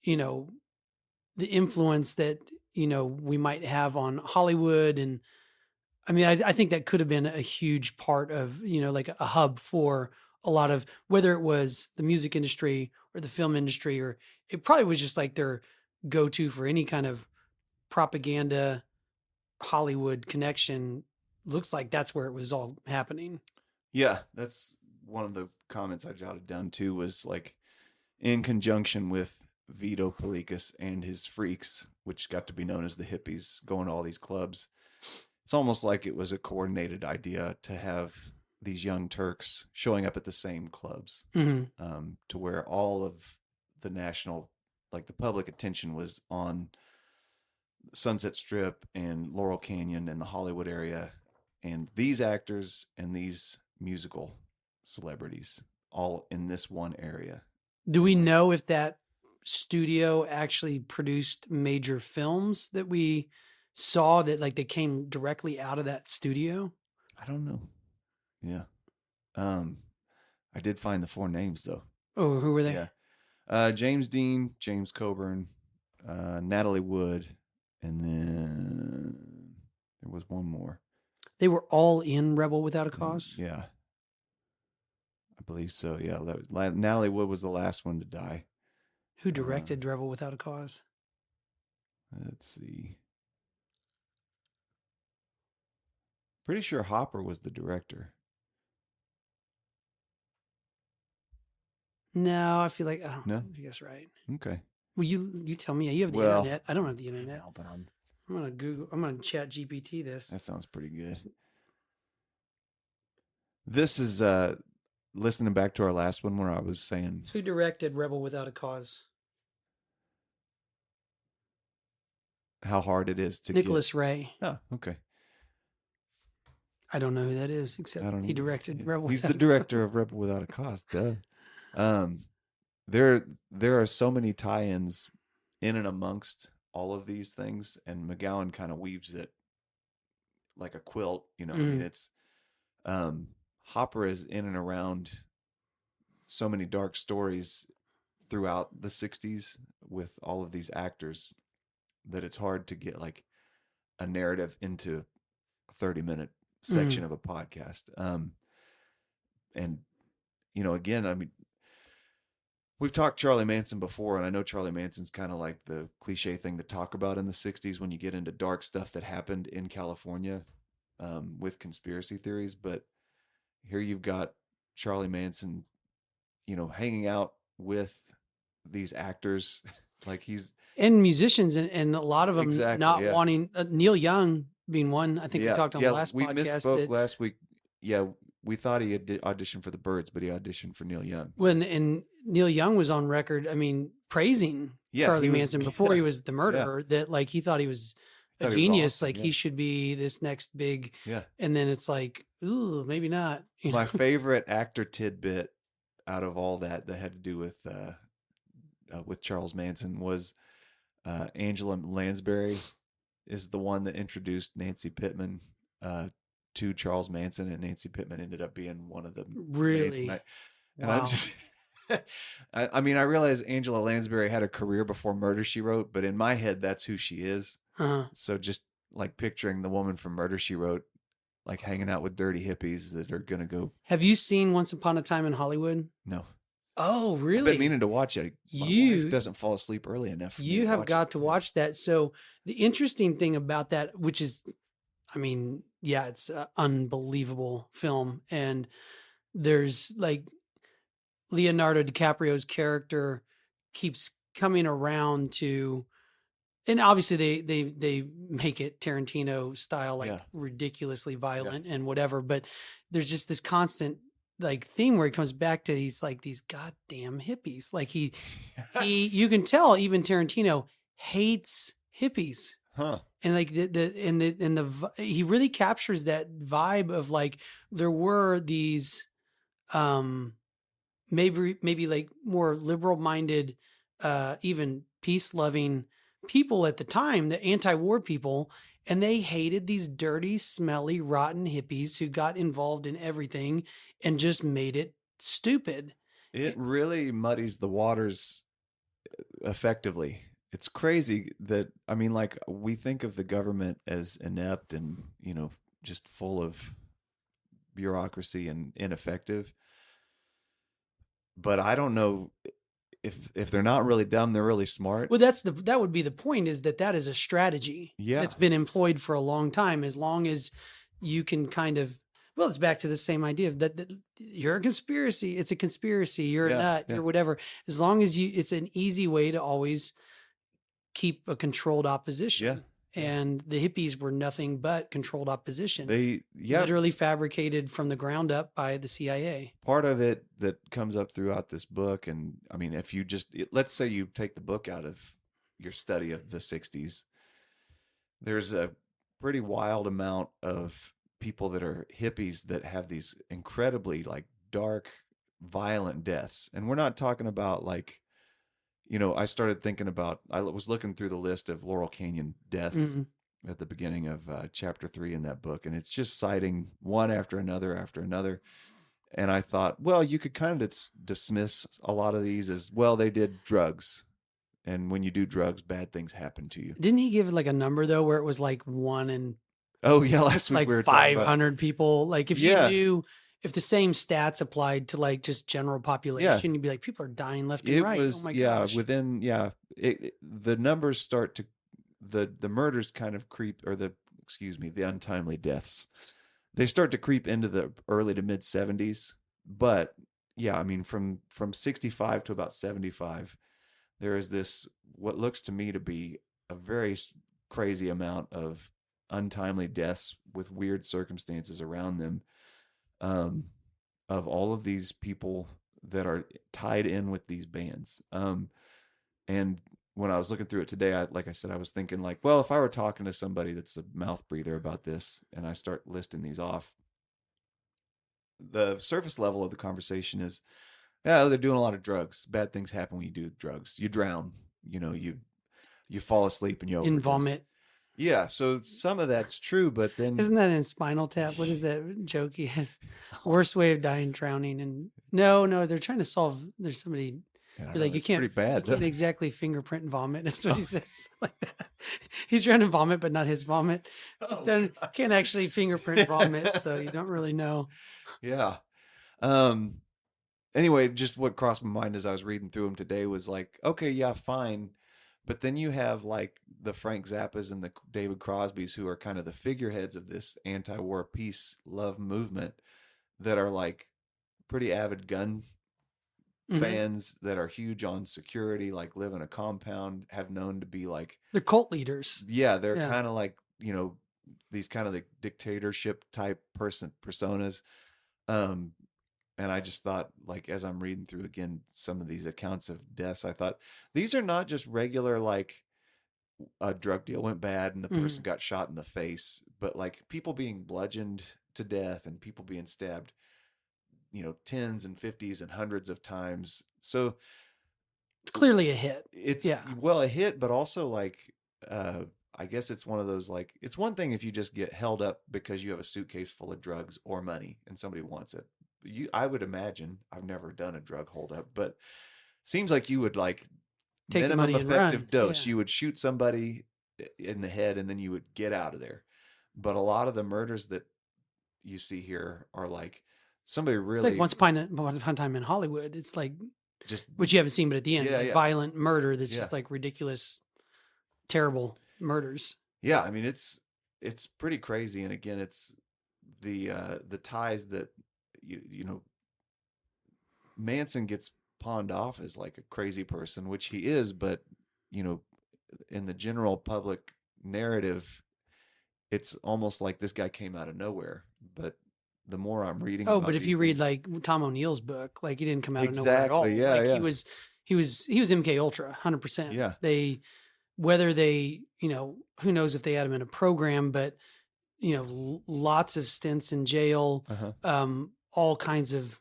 you know, the influence that we might have on Hollywood, and I mean, I think that could have been a huge part of like a hub for a lot of, whether it was the music industry or the film industry, or it probably was just like their go-to for any kind of propaganda Hollywood connection. Looks like that's where it was all happening. Yeah, that's one of the comments I jotted down too was like in conjunction with Vito Pelikas and his freaks, which got to be known as the hippies, going to all these clubs. It's almost like it was a coordinated idea to have these young Turks showing up at the same clubs, Hmm. to where all of the national, like the public attention was on Sunset Strip and Laurel Canyon and the Hollywood area, and these actors and these musical celebrities all in this one area. Do we And like, know if that studio actually produced major films that we saw that like they came directly out of that studio? I don't know. Yeah. Um, I did find the four names though. Oh, who were they? Yeah. James Dean, James Coburn, Natalie Wood, and then there was one more. They were all in Rebel Without a Cause? Yeah. I believe so. Yeah. Natalie Wood was the last one to die. Who directed Rebel Without a Cause? Let's see. Pretty sure Hopper was the director. No, I feel like I don't No? think that's right. Okay. Well, you tell me. You have the internet. I don't have the internet. No, but I'm gonna Google. I'm gonna Chat GPT this. that sounds pretty good. This is listening back to our last one where I was saying, who directed Rebel Without a Cause? how hard it is to Nicholas Ray. Oh, okay. I don't know who that is, except he directed Rebel. He's the director of Rebel Without a Cause. Duh. There are so many tie-ins in and amongst all of these things, and McGowan kind of weaves it like a quilt. You know, I mean, it's Hopper is in and around so many dark stories throughout the '60s with all of these actors that it's hard to get like a narrative into a 30-minute section of a podcast. And you know, again, I mean, we've talked Charlie Manson before, and I know Charlie Manson's kind of like the cliche thing to talk about in the '60s when you get into dark stuff that happened in California with conspiracy theories. But here you've got Charlie Manson, you know, hanging out with these actors like he's and musicians, and a lot of them wanting Neil Young being one. I think we talked on the last podcast. We misspoke last week. Yeah, we thought he had auditioned for the Byrds, but he auditioned for Neil Young. And Neil Young was on record, I mean, praising Charlie Manson before he was the murderer, that like he thought he was a genius, awesome. Like he should be this next big. Yeah. And then it's like, ooh, maybe not. My favorite actor tidbit out of all that had to do with Charles Manson was Angela Lansbury is the one that introduced Nancy Pittman to Charles Manson, and Nancy Pittman ended up being one of the really. And wow. I just, I mean, I realized Angela Lansbury had a career before Murder, She Wrote, but in my head, that's who she is. So just like picturing the woman from Murder, She Wrote, like hanging out with dirty hippies that are gonna go. Have you seen Once Upon a Time in Hollywood? No. Oh, really? I've been meaning to watch it. My wife doesn't fall asleep early enough. You have got to watch that. So the interesting thing about that, which is, I mean, yeah, it's an unbelievable film. And there's like Leonardo DiCaprio's character keeps coming around to, and obviously they make it Tarantino style, like ridiculously violent and whatever, but there's just this constant like theme where he comes back to, he's like these goddamn hippies. Like he you can tell even Tarantino hates hippies. Huh. And like he really captures that vibe of like, there were these maybe like more liberal minded even peace loving people at the time, the anti-war people, and they hated these dirty, smelly, rotten hippies who got involved in everything and just made it stupid. It really muddies the waters effectively. It's crazy that, I mean, like, we think of the government as inept and, you know, just full of bureaucracy and ineffective. But I don't know if they're not really dumb, they're really smart. Well, that would be the point, is that is a strategy that's been employed for a long time. As long as you can kind of, well, it's back to the same idea of that you're a conspiracy. It's a conspiracy. You're a nut. You're whatever. As long as it's an easy way to always keep a controlled opposition. And the hippies were nothing but controlled opposition. They literally fabricated from the ground up by the CIA. Part of it that comes up throughout this book, and I mean, if you let's say you take the book out of your study of the '60s, there's a pretty wild amount of people that are hippies that have these incredibly like dark, violent deaths. And we're not talking about like, you know, I started thinking about, I was looking through the list of Laurel Canyon deaths at the beginning of chapter 3 in that book. And it's just citing one after another after another. And I thought, well, you could kind of dismiss a lot of these as, well, they did drugs. And when you do drugs, bad things happen to you. Didn't he give like a number though, where it was like 1 in Oh yeah, last week like we were talking about 500 people? Like if you yeah, knew, if the same stats applied to like just general yeah. population, you'd be like, people are dying left and It right. Oh was my yeah gosh. within the numbers start to the murders kind of creep or the excuse me the untimely deaths they start to creep into the early to mid 70s. But yeah, I mean from 65 to about 75 there is this what looks to me to be a very crazy amount of untimely deaths with weird circumstances around them, um, of all of these people that are tied in with these bands. And when I was looking through it today, like I said, I was thinking like, well, if I were talking to somebody that's a mouth breather about this and I start listing these off, the surface level of the conversation is, yeah, they're doing a lot of drugs. Bad things happen when you do drugs. You drown, you fall asleep and you In overdose. vomit. Yeah, so some of that's true, but then Isn't that in Spinal Tap? What is that joke he has? Worst way of dying, drowning. And no, they're trying to solve. There's somebody. I don't You're know, like, that's pretty you bad. can't exactly fingerprint vomit. That's what he Oh, says. Like that. He's trying to vomit, but not his vomit. oh Then God. can't actually fingerprint vomit, so you don't really know. Yeah. Um anyway, just what crossed my mind as I was reading through them today was like, okay, yeah, fine. But then you have like the Frank Zappas and the David Crosbys who are kind of the figureheads of this anti-war peace love movement that are like pretty avid gun Hmm. fans that are huge on security, like live in a compound, have known to be like, They're cult leaders. yeah, they're Yeah. kind of like, these kind of the dictatorship type personas. Um, and I just thought, like, as I'm reading through again some of these accounts of deaths, I thought these are not just regular, like, a drug deal went bad and the person Mhm. got shot in the face, but like people being bludgeoned to death and people being stabbed, tens and fifties and hundreds of times. So It's clearly a hit. it's Yeah. well a hit, but also like, uh, I guess it's one of those like it's one thing if you just get held up because you have a suitcase full of drugs or money and somebody wants it. I would imagine, I've never done a drug holdup, but seems like you would like Take the minimum money and effective run. dose. Yeah. You would shoot somebody in the head and then you would get out of there. But a lot of the murders that you see here are like somebody It's like really once upon a time in Hollywood. It's like, just which you haven't seen, but at the end, yeah, like yeah, violent murder that's yeah. just like ridiculous, terrible murders. Yeah, I mean it's pretty crazy, and again, it's the ties that you know Manson gets pawned off as like a crazy person, which he is, but you know, in the general public narrative, it's almost like this guy came out of nowhere. But the more I'm reading Oh, but about if these you read things, like Tom O'Neill's book, like he didn't come out of nowhere at exactly, all. yeah, Like yeah, he was MK Ultra, 100%. yeah, Whether they, who knows if they had him in a program, but lots of stints in jail, uh huh, all kinds of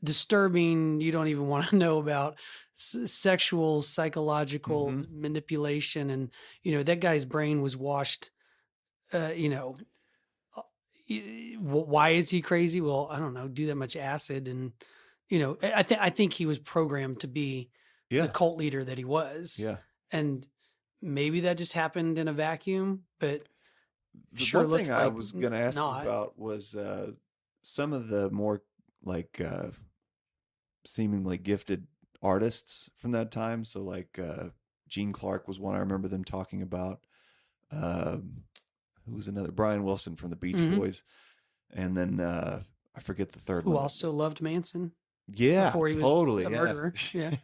disturbing, you don't even want to know about sexual, psychological mm-hmm, manipulation. And, that guy's brain was washed, uh, you know, why is he crazy? Well, I don't know, do that much acid. And, I think he was programmed to be the yeah, cult leader that he was. yeah. And maybe that just happened in a vacuum, but The sure one thing looks I like was going to ask you not. about was some of the more like seemingly gifted artists from that time. So like Gene Clark was one I remember them talking about. Um, who was another? Brian Wilson from the Beach Mhm. Boys, and then I forget the third Who one. also loved Manson Yeah, before he was totally. a Yeah, murderer. Yeah.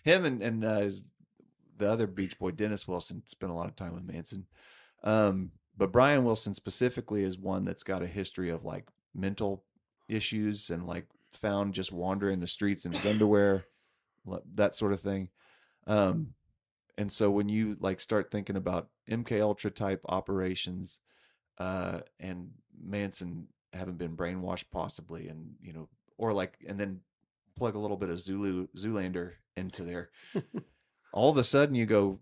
him and the other Beach Boy, Dennis Wilson, spent a lot of time with Manson. But Brian Wilson specifically is one that's got a history of like mental issues and like found just wandering the streets in his underwear, that sort of thing. Um, and so when you like start thinking about MK Ultra type operations, and Manson having been brainwashed possibly, and or like, and then plug a little bit of Zoolander into there, all of a sudden you go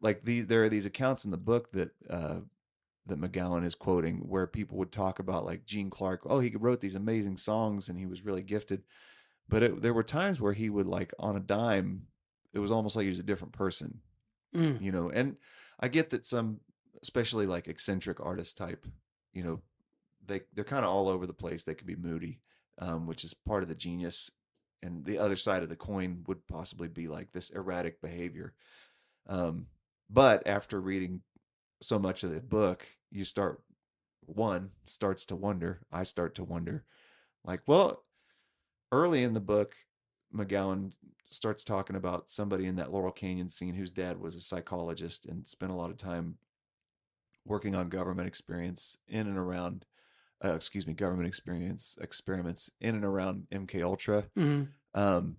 like there are these accounts in the book that McGowan is quoting where people would talk about like Gene Clark. Oh, he wrote these amazing songs and he was really gifted, but there were times where he would like on a dime it was almost like he was a different person, Mm. you know. And I get that some, especially like eccentric artist type, you know, they're kind of all over the place. They can be moody, which is part of the genius. And the other side of the coin would possibly be like this erratic behavior. Um, but after reading so much of the book, you starts to wonder. I start to wonder, like, well, early in the book, McGowan starts talking about somebody in that Laurel Canyon scene whose dad was a psychologist and spent a lot of time working on government experience in and around, government experience experiments in and around MK Ultra. Mm-hmm. Um,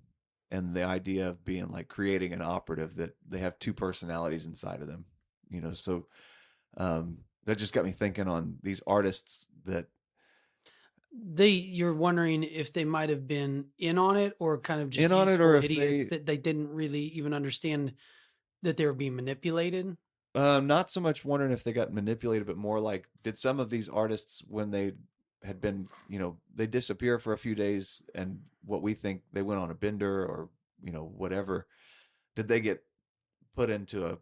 and the idea of being like creating an operative that they have two personalities inside of them, you know. So that just got me thinking on these artists that You're wondering if they might have been in on it or kind of just in on it, or useful if idiots they that they didn't really even understand that they were being manipulated. not so much wondering if they got manipulated, but more like, did some of these artists, when they had been, you know, they disappear for a few days, and what we think they went on a bender or, you know, whatever, did they get put into a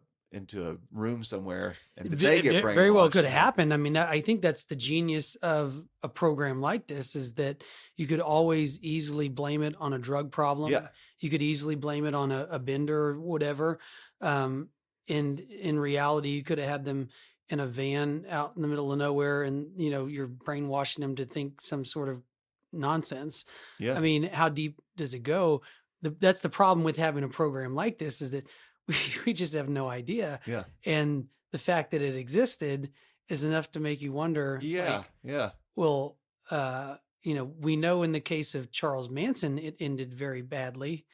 room somewhere, and did they get Very well brainwashed? could You know? happen. I mean, I think that's the genius of a program like this is that you could always easily blame it on a drug problem. Yeah, You could easily blame it on a bender or whatever. And in reality, you could have had them in a van out in the middle of nowhere and, you know, you're brainwashing them to think some sort of nonsense. yeah, I mean, how deep does it go? That's the problem with having a program like this is that we just have no idea. yeah, And the fact that it existed is enough to make you wonder, yeah, like, yeah, well, you know, we know in the case of Charles Manson, it ended very badly,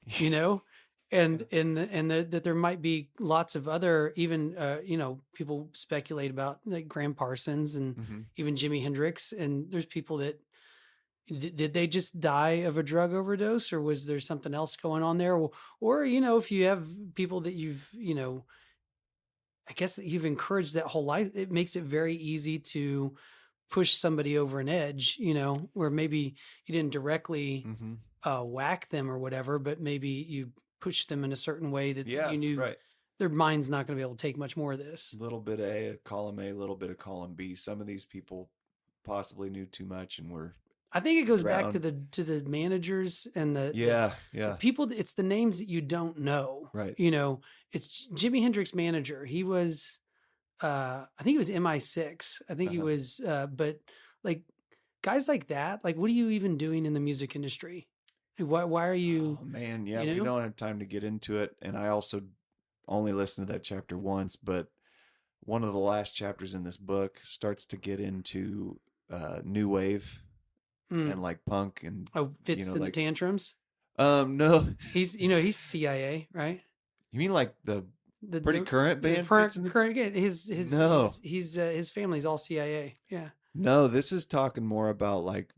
you know, yeah. that there might be lots of other, even, you know, people speculate about like Graham Parsons and Mm-hmm. even Jimi Hendrix. And there's people that, did they just die of a drug overdose or was there something else going on there? Or, you know, if you have people that you've, you know, I guess you've encouraged that whole life, it makes it very easy to push somebody over an edge, you know, where maybe you didn't directly Mm-hmm. whack them or whatever, but maybe you pushed them in a certain way that Yeah, you knew right. their mind's not going to be able to take much more of this. Little bit of column A, little bit of column B. Some of these people possibly knew too much and were I think it goes back to drowned. the managers and Yeah, the yeah, people. It's the names that you don't know. right. You know, it's Jimi Hendrix manager. He was, I think he was MI6. I think he Uh-huh. was, but like guys like that, like what are you even doing in the music industry? Like, why are you, Oh man, yeah, you we know? don't have time to get into it. And I also only listened to that chapter once, but one of the last chapters in this book starts to get into new wave Mm. and like punk and, Oh, you fits know, in the like tantrums. no. He's, you know, he's CIA, right? You mean like the The pretty the current the band fits in the current No. his family's all CIA. Yeah. No, this is talking more about like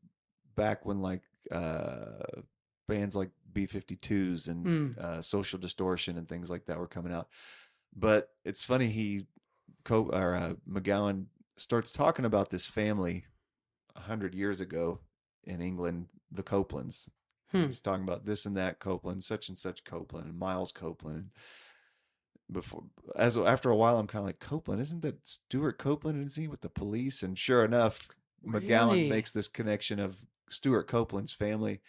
back when like bands like B-52s and Mm. Social Distortion and things like that were coming out. But it's funny, McGowan starts talking about this family 100 years ago in England, the Copelands. And Hmm. he's talking about this and that Copeland, such and such Copeland, and Miles Copeland. Before, as after a while, I'm kind of like, Copeland, isn't that Stuart Copeland? Is he with the police? And sure enough, McGowan Really? makes this connection of Stuart Copeland's family,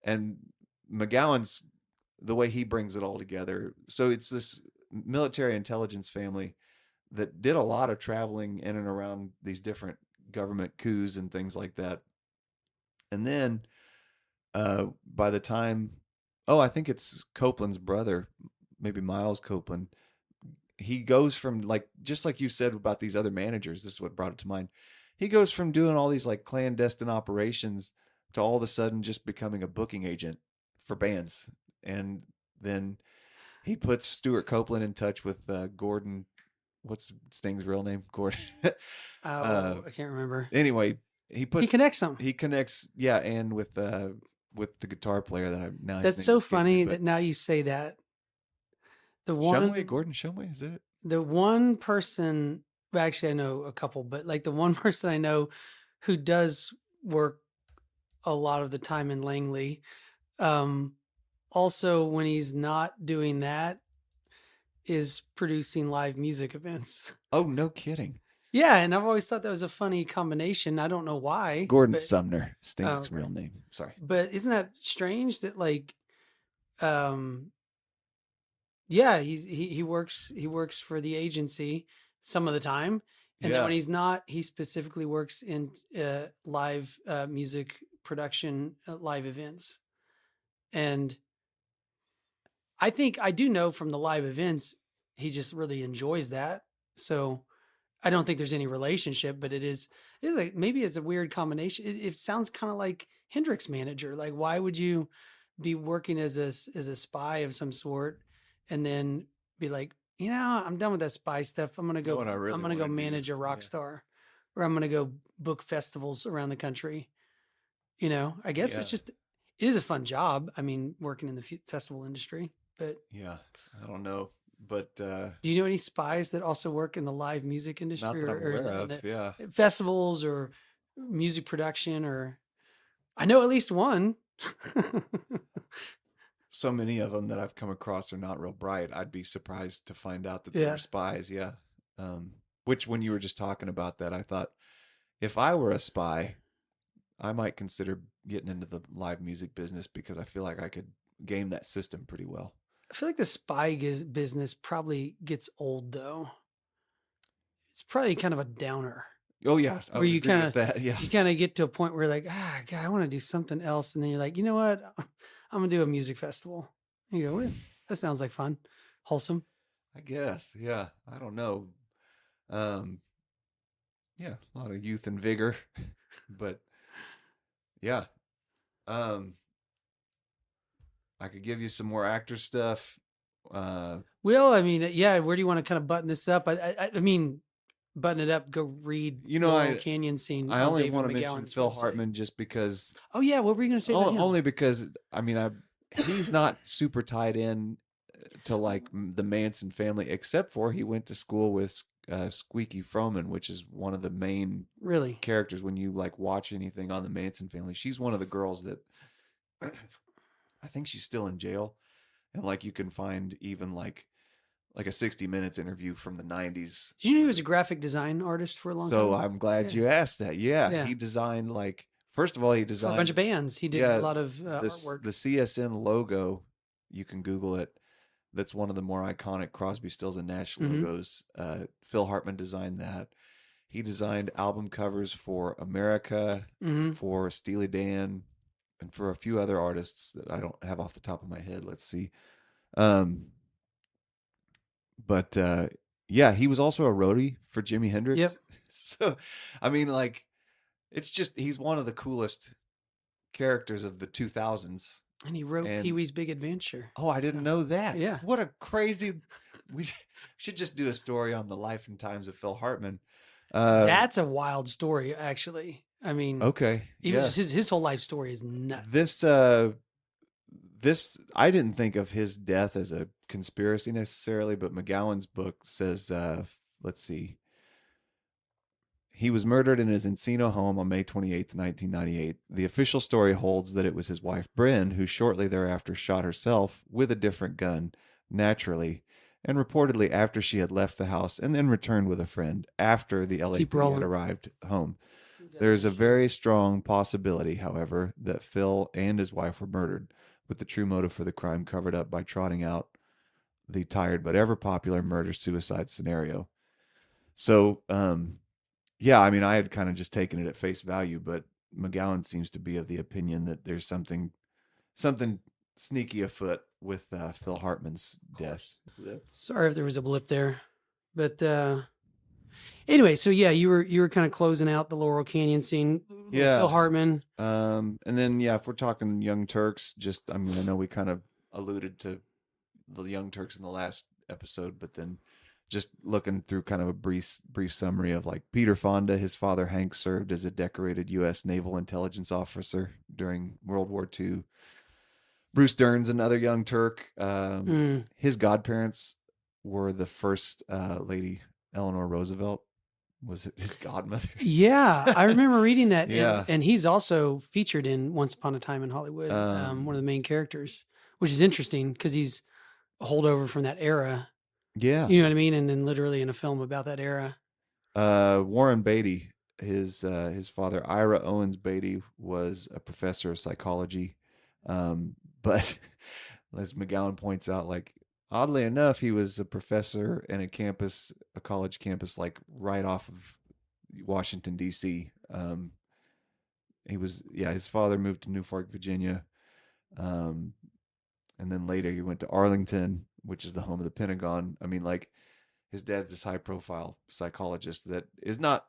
and McGowan's the way he brings it all together. So it's this military intelligence family that did a lot of traveling in and around these different government coups and things like that. And then by the time, oh, I think it's Copeland's brother, maybe Miles Copeland. He goes from like, just like you said about these other managers, this is what brought it to mind. He goes from doing all these like clandestine operations to all of a sudden just becoming a booking agent for bands. And then he puts Stuart Copeland in touch with Gordon. What's Sting's real name? Gordon. uh, Oh, I can't remember. anyway, He connects them. he connects, yeah, and with the guitar player that I now his That's name so escaping me, funny but that now you say that. The Shumway, one Gordon Shumway, is it? the one person, well, actually I know a couple, but like the one person I know who does work a lot of the time in Langley, um, also, when he's not doing that, is producing live music events. Oh, no kidding. Yeah, and I've always thought that was a funny combination. I don't know why. Gordon but, Sumner, Stink's okay. real name. Sorry. But isn't that strange that like, um, yeah, he works for the agency some of the time, and then Yeah. when he's not, he specifically works in live music production, live events, and I think I do know from the live events he just really enjoys that. So I don't think there's any relationship, but it is like maybe it's a weird combination. It sounds kind of like Hendrix manager. Like, why would you be working as a spy of some sort, and then be like, I'm done with that spy stuff. I'm gonna You know go. what I really I'm gonna go wanna do? manage a rock Yeah. star, or I'm gonna go book festivals around the country. I guess Yeah. it is a fun job. I mean, working in the festival industry, but. Yeah. I don't know. But Do you know any spies that also work in the live music industry not that I'm or aware in of. Yeah. the festivals or music production? Or I know at least one. So many of them that I've come across are not real bright. I'd be surprised to find out that they Yeah. were spies. Yeah. Which, when you were just talking about that, I thought if I were a spy, I might consider getting into the live music business because I feel like I could game that system pretty well. I feel like the spy business probably gets old though. It's probably kind of a downer Oh yeah, I where would agree with that. Yeah. you kind of get to a point where you're like, God, I want to do something else. And then you're like, you know what? I'm going to do a music festival. And you go, well, that sounds like fun. Wholesome. I guess. Yeah. I don't know. Um, yeah, a lot of youth and vigor, but yeah. Um, I could give you some more actor stuff. Well, I mean, yeah, where do you want to kind of button this up? I mean, button it up, go read You know, Laurel Canyon scene I on only David want to mention McGowan's Phil website. Hartman just because. Oh yeah, what were you going to say about him? Only because I mean, he's not super tied in to like the Manson family, except for he went to school with Squeaky Froman, which is one of the main Really characters when you like watch anything on the Manson family. She's one of the girls that I think she's still in jail, and like you can find even like a 60 Minutes interview from the 90s. Did you know he was a graphic design artist for a long time? So I'm glad you asked that. Yeah, he designed like first of all he designed for a bunch of bands. He did a lot of artwork. The CSN logo. You can Google it. That's one of the more iconic Crosby, Stills and Nash logos. Phil Hartman designed that. He designed album covers for America, for Steely Dan, and for a few other artists that I don't have off the top of my head. Let's see. But yeah, he was also a roadie for Jimi Hendrix. Yep. So, I mean, like, it's just, he's one of the coolest characters of the 2000s. And he wrote Pee-wee's Big Adventure. Oh, I didn't know that. Yeah. What a crazy, we should just do a story on the life and times of Phil Hartman. That's a wild story, actually. I mean, okay. Even just his whole life story is nuts. This I didn't think of his death as a conspiracy necessarily, but McGowan's book says, let's see. He was murdered in his Encino home on May 28th, 1998. The official story holds that it was his wife, Bryn, who shortly thereafter shot herself with a different gun, naturally, and reportedly after she had left the house and then returned with a friend after the LAPD had arrived home. There is a very strong possibility, however, that Phil and his wife were murdered, with the true motive for the crime covered up by trotting out the tired but ever popular murder-suicide scenario. So, yeah, I mean, I had kind of just taken it at face value, but McGowan seems to be of the opinion that there's something sneaky afoot with Phil Hartman's death. Sorry if there was a blip there, but anyway, so yeah, you were kind of closing out the Laurel Canyon scene. Yeah, Phil Hartman. And then yeah, if we're talking Young Turks, I mean, I know we kind of alluded to the Young Turks in the last episode, but then just looking through kind of a brief summary of like Peter Fonda, his father Hank served as a decorated U.S. Naval Intelligence officer during World War II. Bruce Dern's another Young Turk. His godparents were the first lady, Eleanor Roosevelt, was his godmother. Yeah, I remember reading that. Yeah. And he's also featured in Once Upon a Time in Hollywood, one of the main characters. which is interesting because he's a holdover from that era. Yeah. You know what I mean? And then literally in a film about that era. Warren Beatty, his father, Ira Owens Beatty, was a professor of psychology. But as McGowan points out, like oddly enough, he was a professor in a college campus, like right off of Washington D.C. His father moved to Newark, Virginia, and then later he went to Arlington, which is the home of the Pentagon. I mean, like his dad's this high profile psychologist that is not,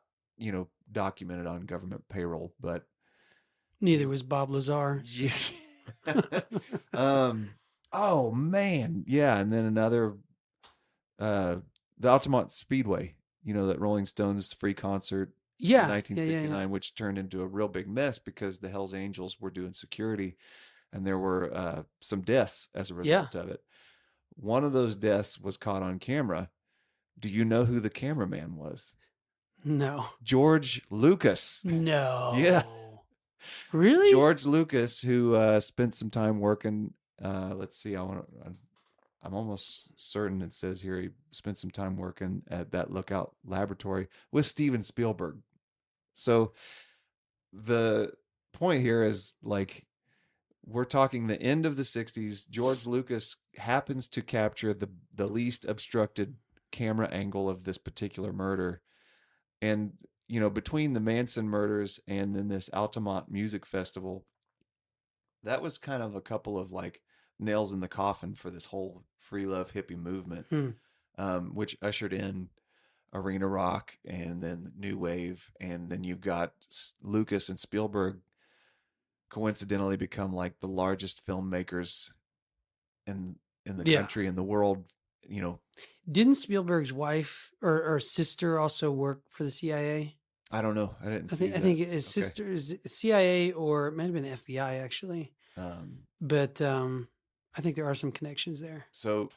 documented on government payroll, but Neither was Bob Lazar. yeah. Oh man. Yeah. And then another, the Altamont Speedway, that Rolling Stones free concert in Yeah. 1969, which turned into a real big mess because the Hells Angels were doing security and there were some deaths as a result of it. One of those deaths was caught on camera. Do you know who the cameraman was? No. George Lucas. No. Yeah. Really? George Lucas, who spent some time working. Let's see. I'm almost certain it says here he spent some time working at that Lookout Laboratory with Steven Spielberg. So the point here is like we're talking the end of the 60s. George Lucas happens to capture the least obstructed camera angle of this particular murder. And, between the Manson murders and then this Altamont Music Festival, that was kind of a couple of like nails in the coffin for this whole free love hippie movement, which ushered in arena rock and then new wave. And then you've got Lucas and Spielberg coincidentally become like the largest filmmakers in the country and the world, Didn't Spielberg's wife or sister also work for the CIA? I don't know. I didn't see that. I think his sister is CIA or it might have been FBI actually. But I think there are some connections there. So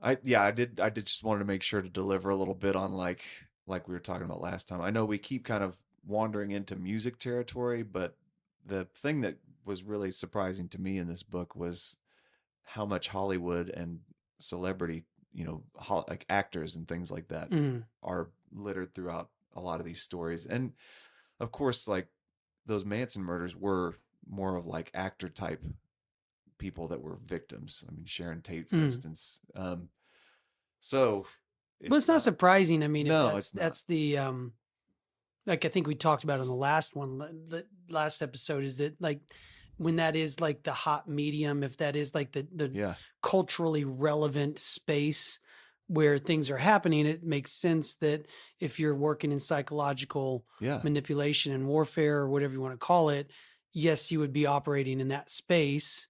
I did just wanted to make sure to deliver a little bit on like we were talking about last time. I know we keep kind of wandering into music territory, but the thing that was really surprising to me in this book was how much Hollywood and celebrity, like actors and things like that are littered throughout a lot of these stories. And of course, like those Manson murders were more of like actor type people that were victims. I mean, Sharon Tate, for instance. So it's not surprising. I mean, no, that's the, like I think we talked about on the last one, the last episode is that like, when that is like the hot medium, if that is like the culturally relevant space where things are happening, it makes sense that if you're working in psychological manipulation and warfare or whatever you want to call it, yes, you would be operating in that space.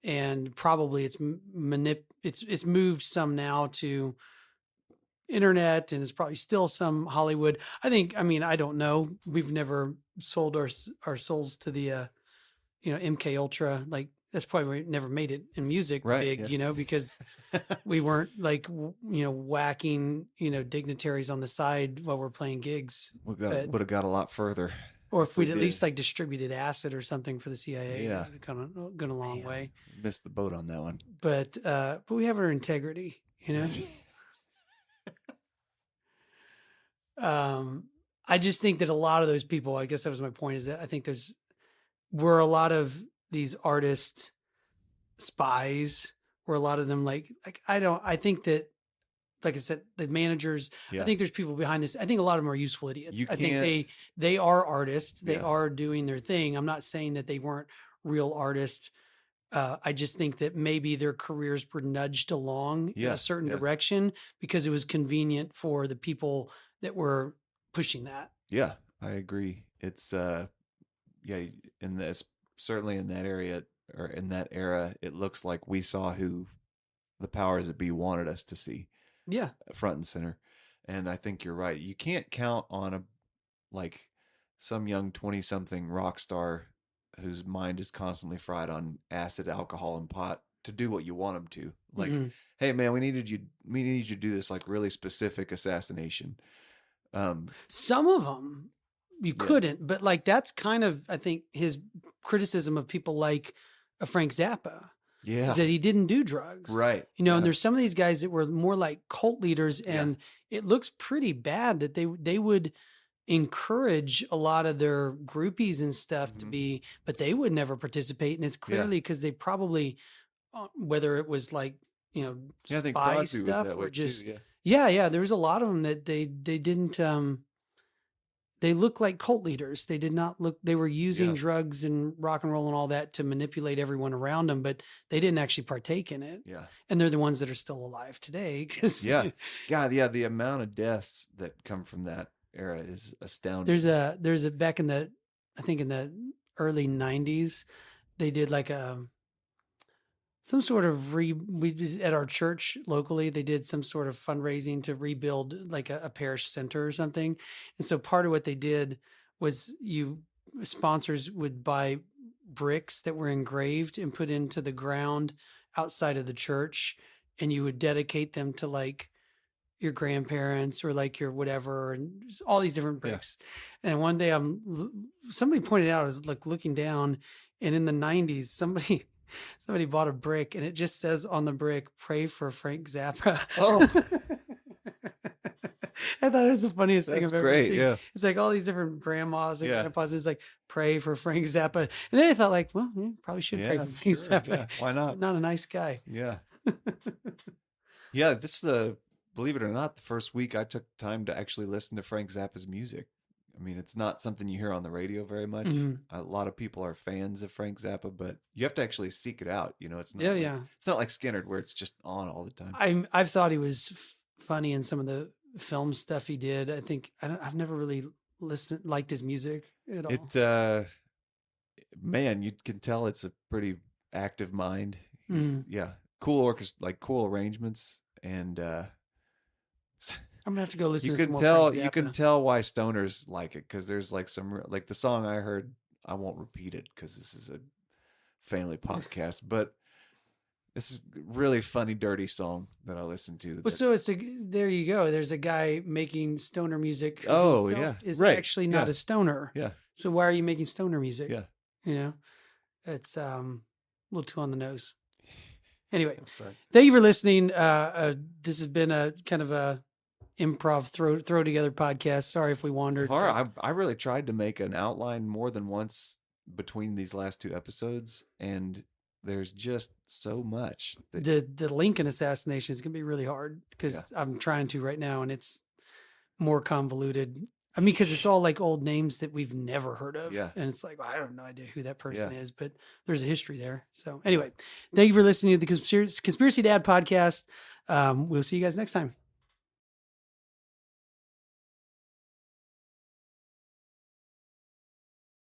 And probably it's moved some now to internet and it's probably still some Hollywood. I don't know. We've never sold our souls to the, MK Ultra, like that's probably never made it in music big, because we weren't like, whacking, dignitaries on the side while we're playing gigs. Would have got a lot further. Or if we'd at least like distributed acid or something for the CIA, that would have gone a long way. Missed the boat on that one. But we have our integrity, I just think that a lot of those people, I guess that was my point, is that I think were a lot of these artist spies, were a lot of them like I think that, like I said, the managers, I think there's people behind this. I think a lot of them are useful idiots. I think they are artists. They are doing their thing. I'm not saying that they weren't real artists. I just think that maybe their careers were nudged along in a certain direction because it was convenient for the people that were pushing that. Yeah, I agree. It's in this, certainly in that area or in that era, it looks like we saw who the powers that be wanted us to see. Yeah. Front and center. And I think you're right. You can't count on some young 20-something rock star whose mind is constantly fried on acid, alcohol, and pot to do what you want them to. Like, hey man, we need you to do this like really specific assassination. Some of them you couldn't, but like that's kind of, I think, his criticism of people like Frank Zappa. Yeah. is that he didn't do drugs. Right. You know, Yeah. and there's some of these guys that were more like cult leaders, and it looks pretty bad that they would encourage a lot of their groupies and stuff to be, but they would never participate. And it's clearly because they probably, whether it was like, you know, I think spy Crosby was stuff that or way just, too. yeah, there was a lot of them that they didn't, they looked like cult leaders. They did not look, they were using drugs and rock and roll and all that to manipulate everyone around them, but they didn't actually partake in it. Yeah. And they're the ones that are still alive today. God, the amount of deaths that come from that era is astounding. There's a back in the, I think in the early 90s, they did like some sort of we did at our church locally, they did some sort of fundraising to rebuild like a parish center or something. And so part of what they did was sponsors would buy bricks that were engraved and put into the ground outside of the church, and you would dedicate them to like your grandparents or like your whatever, and all these different bricks. And one day somebody pointed out, I was like looking down, and in the 90s, somebody bought a brick and it just says on the brick, "Pray for Frank Zappa." Oh, I thought it was the funniest thing I've ever great. seen. Yeah. It's like all these different grandmas and grandpas. It's like, "Pray for Frank Zappa." And then I thought like, well, probably should pray for Frank Zappa. Yeah. Why not? I'm not a nice guy. Yeah. This is believe it or not, the first week I took time to actually listen to Frank Zappa's music. I mean, it's not something you hear on the radio very much. A lot of people are fans of Frank Zappa, but you have to actually seek it out. You know, it's not it's not like Skinner where it's just on all the time. I've thought he was funny in some of the film stuff he did. I think I've never really liked his music at all. Man, you can tell it's a pretty active mind. He's, cool cool arrangements, and I'm gonna have to go listen. You to can some tell. More Frank Zappa. You can tell why stoners like it, because there's like some like the song I heard. I won't repeat it because this is a family podcast, but this is a really funny, dirty song that I listened to. Well, so there you go. There's a guy making stoner music. Oh, is actually not a stoner. Yeah. So why are you making stoner music? Yeah. You know, it's a little too on the nose. Anyway, right. Thank you for listening. This has been a kind of a improv throw together podcast. Sorry if we wandered. I really tried to make an outline more than once between these last two episodes, and there's just so much. The Lincoln assassination is going to be really hard because I'm trying to right now, and it's more convoluted. I mean, because it's all like old names that we've never heard of. Yeah. And it's like, well, I have no idea who that person is, but there's a history there. So anyway, thank you for listening to the Conspiracy Dad podcast. We'll see you guys next time.